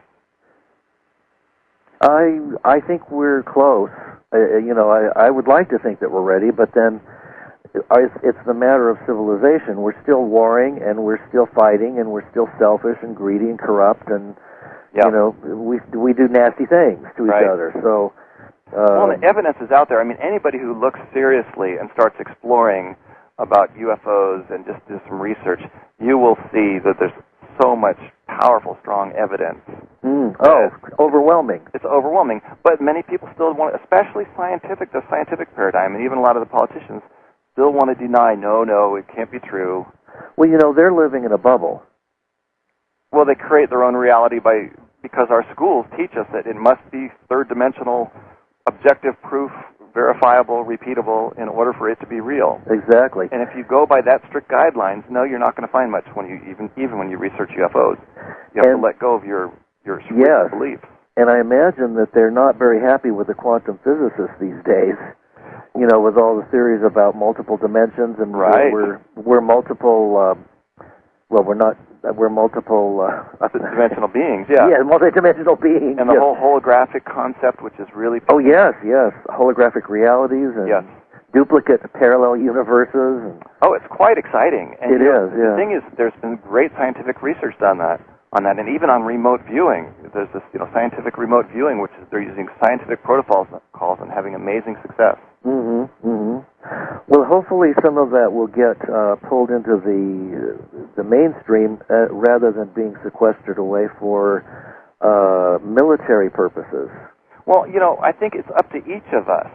I think we're close. I would like to think that we're ready, but then, it's the matter of civilization. We're still warring, and we're still fighting, and we're still selfish and greedy and corrupt, and Yeah. we do nasty things to each other. So, well, the evidence is out there. I mean, anybody who looks seriously and starts exploring about UFOs and just do some research, you will see that there's so much powerful, strong evidence. Overwhelming. It's overwhelming. But many people still want, especially the scientific paradigm, and even a lot of the politicians still want to deny, no, it can't be true. Well, they're living in a bubble. Well, they create their own reality because our schools teach us that it must be third-dimensional, objective proof, verifiable, repeatable, in order for it to be real. Exactly. And if you go by that strict guidelines, no, you're not going to find much when you even when you research UFOs. You have to let go of your beliefs. And I imagine that they're not very happy with the quantum physicists these days. With all the theories about multiple dimensions, and we're multiple. We're multiple dimensional beings. Yeah. Yeah, multidimensional beings. And the whole holographic concept, which is really. Oh yes, holographic realities and duplicate parallel universes. And it's quite exciting. And it is. The thing is, there's been great scientific research done on that, and even on remote viewing. There's this, scientific remote viewing, which is they're using scientific protocols and having amazing success. Well, hopefully some of that will get pulled into the mainstream rather than being sequestered away for military purposes. Well, I think it's up to each of us.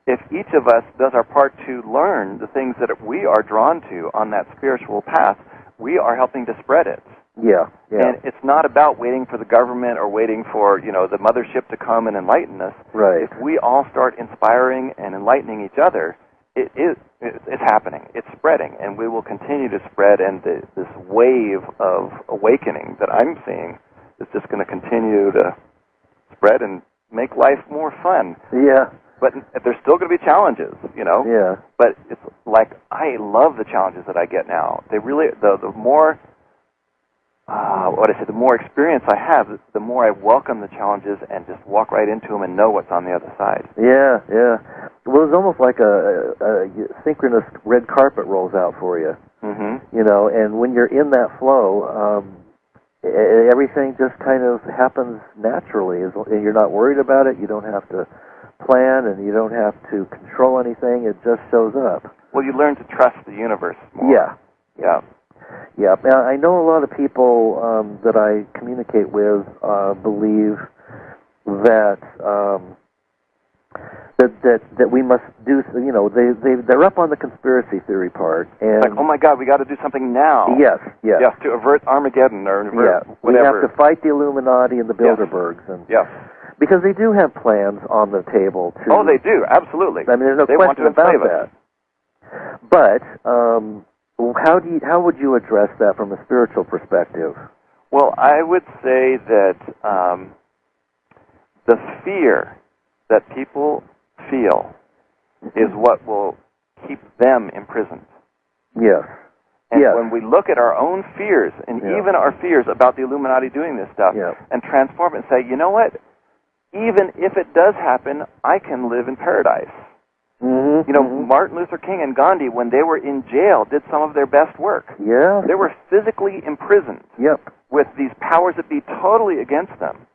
If each of us does our part to learn the things that we are drawn to on that spiritual path, we are helping to spread it. Yeah. And it's not about waiting for the government or waiting for, the mothership to come and enlighten us. Right. If we all start inspiring and enlightening each other, it's happening. It's spreading, and we will continue to spread, and this wave of awakening that I'm seeing is just going to continue to spread and make life more fun. Yeah. But there's still going to be challenges, Yeah. But it's like I love the challenges that I get now. They really, the more... the more experience I have, the more I welcome the challenges and just walk right into them and know what's on the other side. Yeah. Well, it's almost like a synchronous red carpet rolls out for you. And when you're in that flow, everything just kind of happens naturally. And you're not worried about it. You don't have to plan, and you don't have to control anything. It just shows up. Well, you learn to trust the universe more. Yeah. Now, I know a lot of people that I communicate with believe that that we must do. They're up on the conspiracy theory part, and it's like, oh my God, we got to do something now. Yes, to avert Armageddon or avert whatever. We have to fight the Illuminati and the Bilderbergs, and because they do have plans on the table to. Oh, they do, absolutely. I mean, there's no question about that. But how would you address that from a spiritual perspective? Well, I would say that the fear that people feel is what will keep them imprisoned. Yes. And when we look at our own fears, and even our fears about the Illuminati doing this stuff, and transform it and say, you know what? Even if it does happen, I can live in paradise. Martin Luther King and Gandhi, when they were in jail, did some of their best work. Yeah. They were physically imprisoned. With these powers that be totally against them.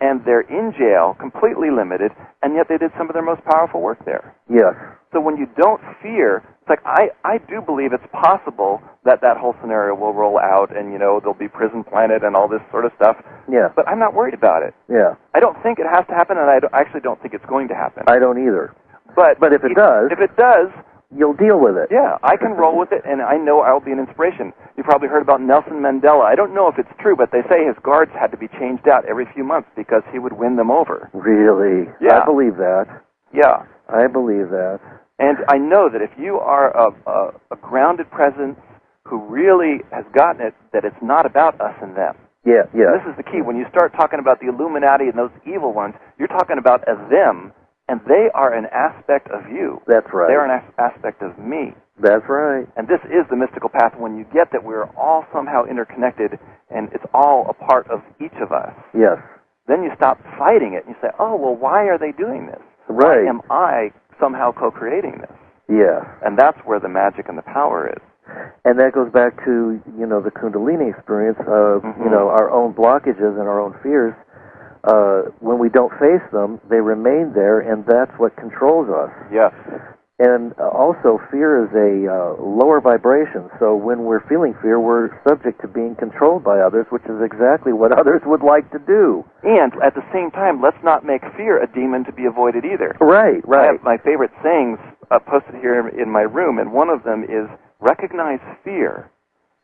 And they're in jail, completely limited, and yet they did some of their most powerful work there. Yes. So when you don't fear, it's like I do believe it's possible that whole scenario will roll out, and there'll be Prison Planet and all this sort of stuff. Yeah. But I'm not worried about it. Yeah. I don't think it has to happen, and I actually don't think it's going to happen. I don't either. But if it does, you'll deal with it. Yeah, I can roll with it, and I know I'll be an inspiration. You probably heard about Nelson Mandela. I don't know if it's true, but they say his guards had to be changed out every few months because he would win them over. Really? Yeah. I believe that. Yeah. I believe that. And I know that if you are a grounded presence who really has gotten it, that it's not about us and them. Yeah. And this is the key. When you start talking about the Illuminati and those evil ones, you're talking about a them. And they are an aspect of you. That's right. They're an aspect of me. That's right. And this is the mystical path when you get that we're all somehow interconnected and it's all a part of each of us. Yes. Then you stop fighting it and you say, oh, well, why are they doing this? Right. Why am I somehow co-creating this? Yes. And that's where the magic and the power is. And that goes back to, the Kundalini experience of, our own blockages and our own fears. When we don't face them, they remain there, and that's what controls us. Yes. And also, fear is a lower vibration. So when we're feeling fear, we're subject to being controlled by others, which is exactly what others would like to do. And at the same time, let's not make fear a demon to be avoided either. Right, right. I have my favorite sayings posted here in my room, and one of them is, recognize fear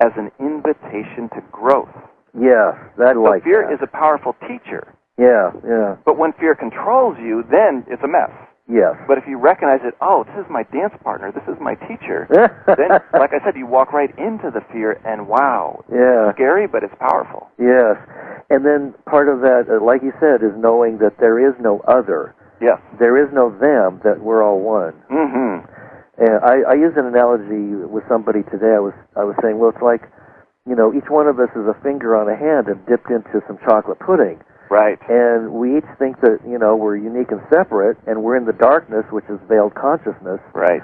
as an invitation to growth. Yes, that so fear is a powerful teacher. Yeah, yeah. But when fear controls you, then it's a mess. Yes. But if you recognize it, this is my dance partner, this is my teacher, then, like I said, you walk right into the fear, and wow, yeah. It's scary, but it's powerful. Yes. And then part of that, like you said, is knowing that there is no other. Yes. There is no them, that we're all one. Mm-hmm. And I used an analogy with somebody today. I was saying, well, it's like, each one of us is a finger on a hand and dipped into some chocolate pudding. Right. And we each think that, we're unique and separate, and we're in the darkness, which is veiled consciousness. Right.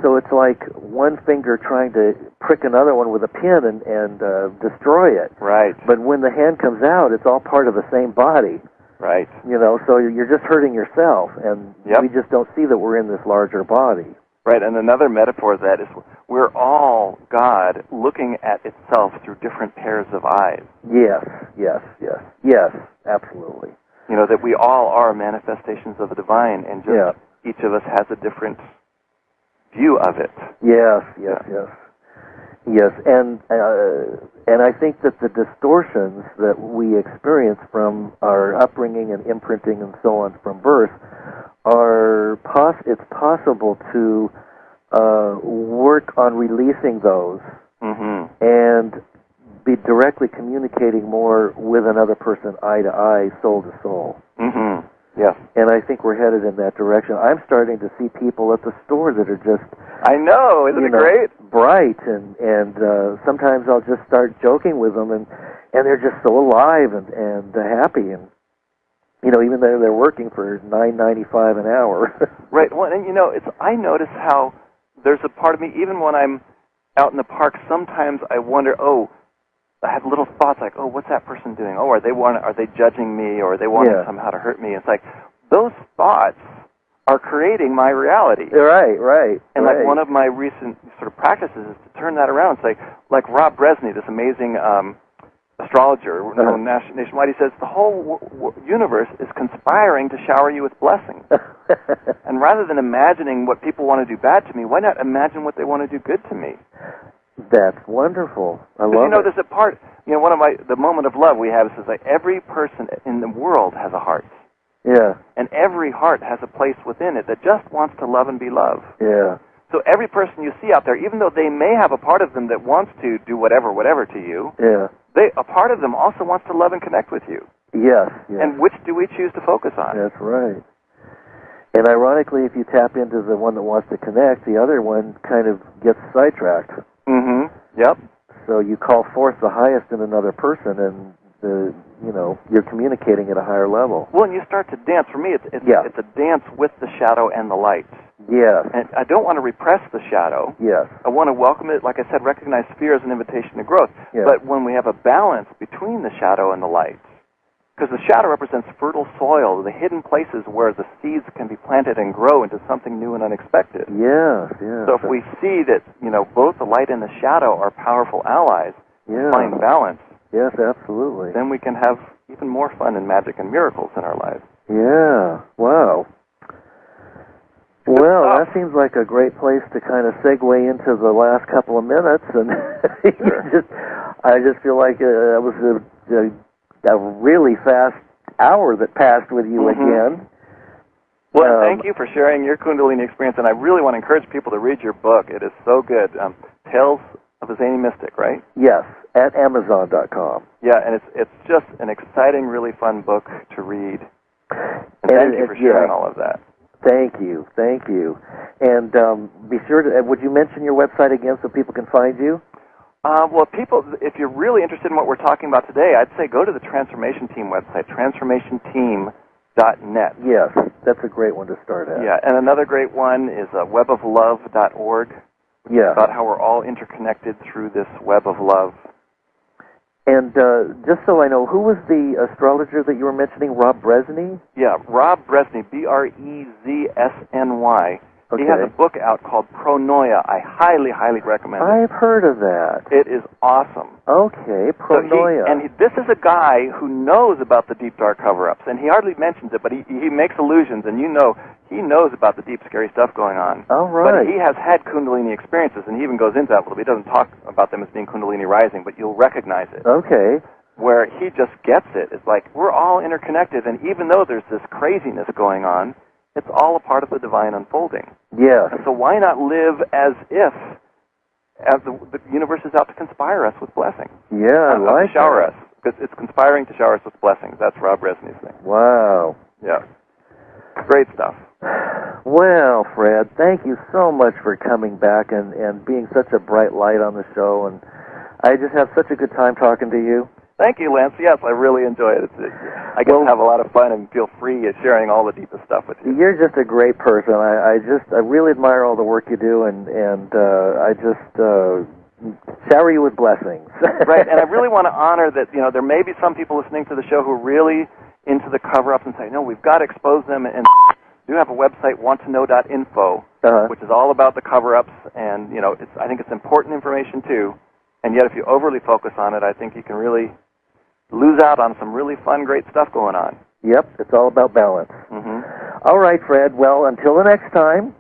So it's like one finger trying to prick another one with a pin and destroy it. Right. But when the hand comes out, it's all part of the same body. Right. So you're just hurting yourself, and we just don't see that we're in this larger body. Right, and another metaphor of that is we're all God looking at itself through different pairs of eyes. Yes, yes, yes, yes, absolutely. That we all are manifestations of the divine, and just each of us has a different view of it. Yes, yes, yes. Yes, and I think that the distortions that we experience from our upbringing and imprinting and so on from birth it's possible to work on releasing those and be directly communicating more with another person, eye to eye, soul to soul. Mm-hmm. Yes. And I think we're headed in that direction. I'm starting to see people at the store that are just... I know, isn't it great? Bright, and sometimes I'll just start joking with them, and they're just so alive and happy, and even though they're working for $9.95 an hour. Right. Well, and I notice how there's a part of me, even when I'm out in the park, sometimes I wonder, I have little thoughts like, what's that person doing? Are they judging me, or are they wanting somehow to hurt me? It's like those thoughts are creating my reality. Right, right. And like one of my recent sort of practices is to turn that around. It's like Rob Bresney, this amazing astrologer known nationwide. He says the whole universe is conspiring to shower you with blessings. And rather than imagining what people want to do bad to me, why not imagine what they want to do good to me? That's wonderful. I love it. There's a part, one of the moment of love we have is like every person in the world has a heart. Yeah. And every heart has a place within it that just wants to love and be loved. Yeah. So every person you see out there, even though they may have a part of them that wants to do whatever to you, a part of them also wants to love and connect with you. Yes, yes. And which do we choose to focus on? That's right. And ironically, if you tap into the one that wants to connect, the other one kind of gets sidetracked. Mm-hmm. Yep. So you call forth the highest in another person, and you're communicating at a higher level. Well, and you start to dance. For me, it's a dance with the shadow and the light. Yes. And I don't want to repress the shadow. Yes. I want to welcome it, like I said, recognize fear as an invitation to growth. Yes. But when we have a balance between the shadow and the light, because the shadow represents fertile soil, the hidden places where the seeds can be planted and grow into something new and unexpected. Yes, yes. So if we see that, both the light and the shadow are powerful allies, find balance. Yes, absolutely. Then we can have even more fun and magic and miracles in our lives. Yeah. Wow. Well, that seems like a great place to kind of segue into the last couple of minutes, and I just feel like it was a really fast hour that passed with you again. Well, thank you for sharing your Kundalini experience, and I really want to encourage people to read your book. It is so good. Tales of a Zany Mystic, right? Yes, at Amazon.com. Yeah, and it's just an exciting, really fun book to read. And thank you for sharing all of that. Thank you. And be sure to, would you mention your website again so people can find you? Well, people, if you're really interested in what we're talking about today, I'd say go to the Transformation Team website, transformationteam.com. weboflove.net. Yes, that's a great one to start at. Yeah, and another great one is weboflove.org. Yeah. About how we're all interconnected through this web of love. And just so I know, who was the astrologer that you were mentioning, Rob Bresney? Yeah, Rob Bresney, Brezsny. Okay. He has a book out called Pronoia. I highly, highly recommend it. I've heard of that. It is awesome. Okay, Pronoia. This is a guy who knows about the deep, dark cover-ups, and he hardly mentions it, but he makes allusions, and he knows about the deep, scary stuff going on. All right. But he has had Kundalini experiences, and he even goes into that a little bit. He doesn't talk about them as being Kundalini rising, but you'll recognize it. Okay. Where he just gets it. It's like, we're all interconnected, and even though there's this craziness going on, it's all a part of the divine unfolding. Yeah. And so why not live as if the universe is out to conspire us with blessing? Yeah, I like to shower that. us. Because it's conspiring to shower us with blessings. That's Rob Bresney's thing. Wow. Yeah. Great stuff. Well, Fred, thank you so much for coming back and being such a bright light on the show. And I just have such a good time talking to you. Thank you, Lance. Yes, I really enjoy it. I get to have a lot of fun and feel free at sharing all the deepest stuff with you. You're just a great person. I really admire all the work you do, and I just shower you with blessings. Right, and I really want to honor that. There may be some people listening to the show who are really into the cover-up and say, no, we've got to expose them. And we do have a website, wanttoknow.info, which is all about the cover-ups, and I think it's important information too. And yet, if you overly focus on it, I think you can really lose out on some really fun, great stuff going on. Yep, it's all about balance. Mm-hmm. All right, Fred. Well, until the next time.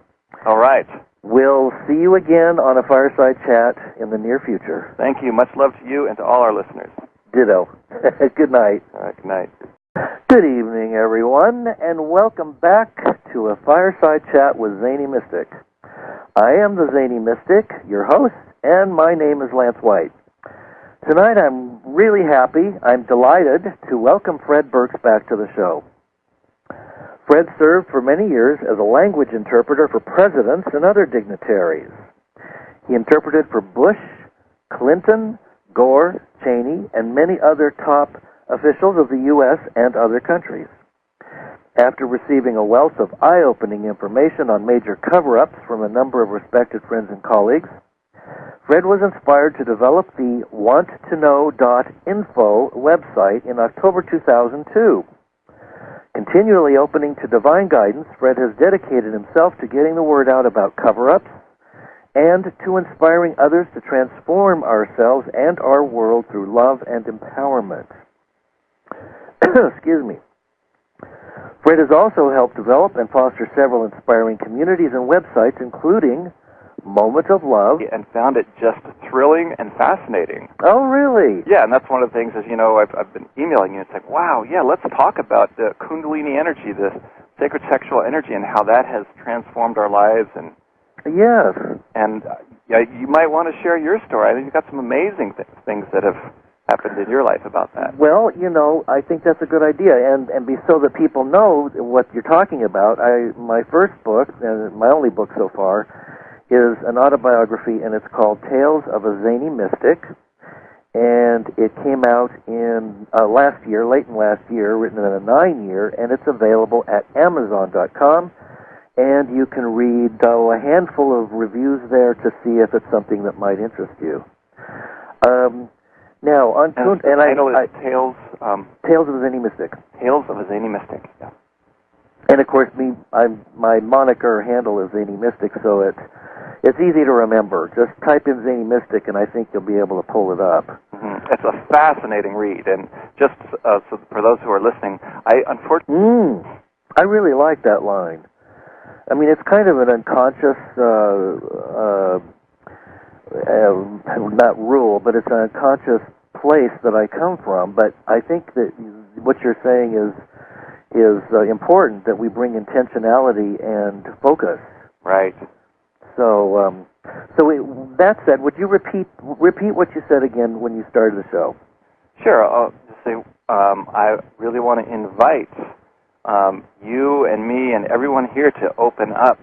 All right. We'll see you again on a Fireside Chat in the near future. Thank you. Much love to you and to all our listeners. Ditto. Good night. All right, good night. Good evening, everyone, and welcome back to a Fireside Chat with Zany Mystic. I am the Zany Mystic, your host, and my name is Lance White. Tonight I'm really happy, I'm delighted to welcome Fred Burks back to the show. Fred served for many years as a language interpreter for presidents and other dignitaries. He interpreted for Bush, Clinton, Gore, Cheney, and many other top officials of the U.S. and other countries. After receiving a wealth of eye-opening information on major cover-ups from a number of respected friends and colleagues, Fred was inspired to develop the wanttoknow.info website in October 2002. Continually opening to divine guidance, Fred has dedicated himself to getting the word out about cover-ups and to inspiring others to transform ourselves and our world through love and empowerment. Excuse me. Fred has also helped develop and foster several inspiring communities and websites, including Moment of Love. And found it just thrilling and fascinating. Oh, really? Yeah, and that's one of the things is, I've been emailing you. It's like, wow, yeah, let's talk about the Kundalini energy, the sacred sexual energy, and how that has transformed our lives. And yes. And you might want to share your story. I think you've got some amazing things that have happened in your life about that. Well, I think that's a good idea, and so that people know what you're talking about. My first book, and my only book so far, is an autobiography, and it's called Tales of a Zany Mystic, and it came out in late in last year, written in a 9-year, and it's available at Amazon.com, and you can read a handful of reviews there to see if it's something that might interest you. Now, on and the title is Tales of a Zany Mystic. Tales of a Zany Mystic. Yeah. And of course, my moniker handle is Zany Mystic, so it's easy to remember. Just type in Zany Mystic, and I think you'll be able to pull it up. Mm-hmm. It's a fascinating read, and just so for those who are listening, I really like that line. I mean, it's kind of an unconscious, not rule, but it's an unconscious place that I come from. But I think that what you're saying is important, that we bring intentionality and focus. Right. So, that said, would you repeat what you said again when you started the show? Sure. I'll just say I really want to invite you and me and everyone here to open up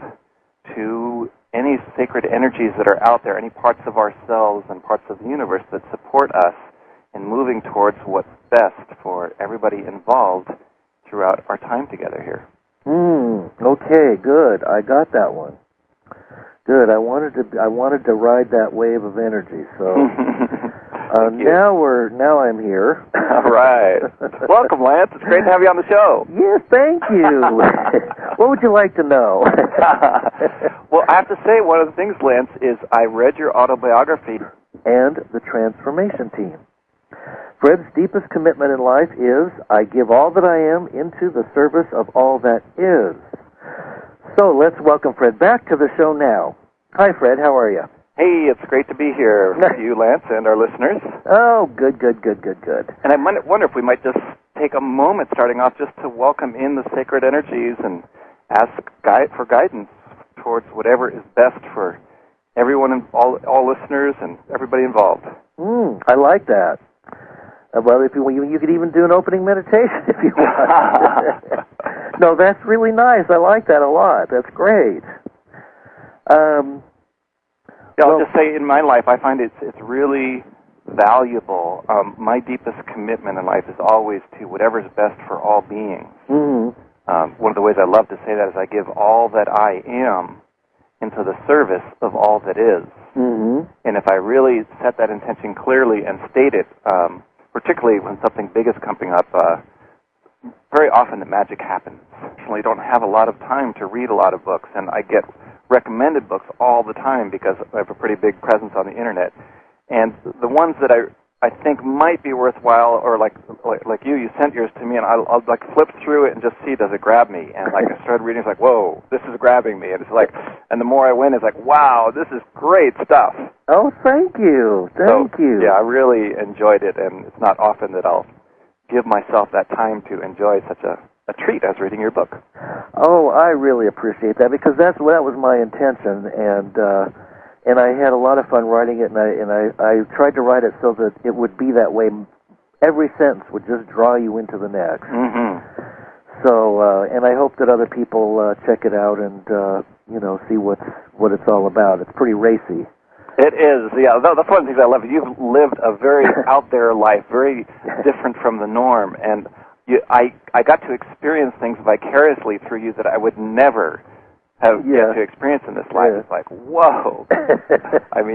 to any sacred energies that are out there, any parts of ourselves and parts of the universe that support us in moving towards what's best for everybody involved throughout our time together here. Okay, good. I got that one. Good. I wanted to ride that wave of energy. So now I'm here. All right. Welcome, Lance. It's great to have you on the show. Yes, thank you. What would you like to know? Well, I have to say, one of the things, Lance, is I read your autobiography. And the Transformation Team. Fred's deepest commitment in life is, I give all that I am into the service of all that is. So let's welcome Fred back to the show now. Hi, Fred. How are you? Hey, it's great to be here with you, Lance, and our listeners. Oh, good. And I wonder if we might just take a moment starting off just to welcome in the sacred energies and ask for guidance towards whatever is best for everyone, and all listeners and everybody involved. I like that. Well, if you could even do an opening meditation if you want. No, that's really nice. I like that a lot. That's great. I'll just say, in my life, I find it's really valuable. My deepest commitment in life is always to whatever's best for all beings. One of the ways I love to say that is I give all that I am into the service of all that is. And if I really set that intention clearly and state it, particularly when something big is coming up, very often the magic happens. I actually don't have a lot of time to read a lot of books, and I get recommended books all the time because I have a pretty big presence on the internet. And the ones that I think might be worthwhile, or like you sent yours to me, and I'll like flip through it and just see, does it grab me? And like I started reading, it's like, whoa, this is grabbing me. And it's like, and the more I went, it's like, wow, this is great stuff. Oh, thank you. Thank you. Yeah, I really enjoyed it, and it's not often that I'll give myself that time to enjoy such a treat as reading your book. Oh, I really appreciate that, because that was my intention, and I had a lot of fun writing it, and I tried to write it so that it would be that way. Every sentence would just draw you into the next. So, and I hope that other people check it out and see what it's all about. It's pretty racy. It is, yeah. That's one of the things I love. You've lived a very out there life, very different from the norm, and I got to experience things vicariously through you that I would never have get to experience in this life. It's like, whoa. I mean,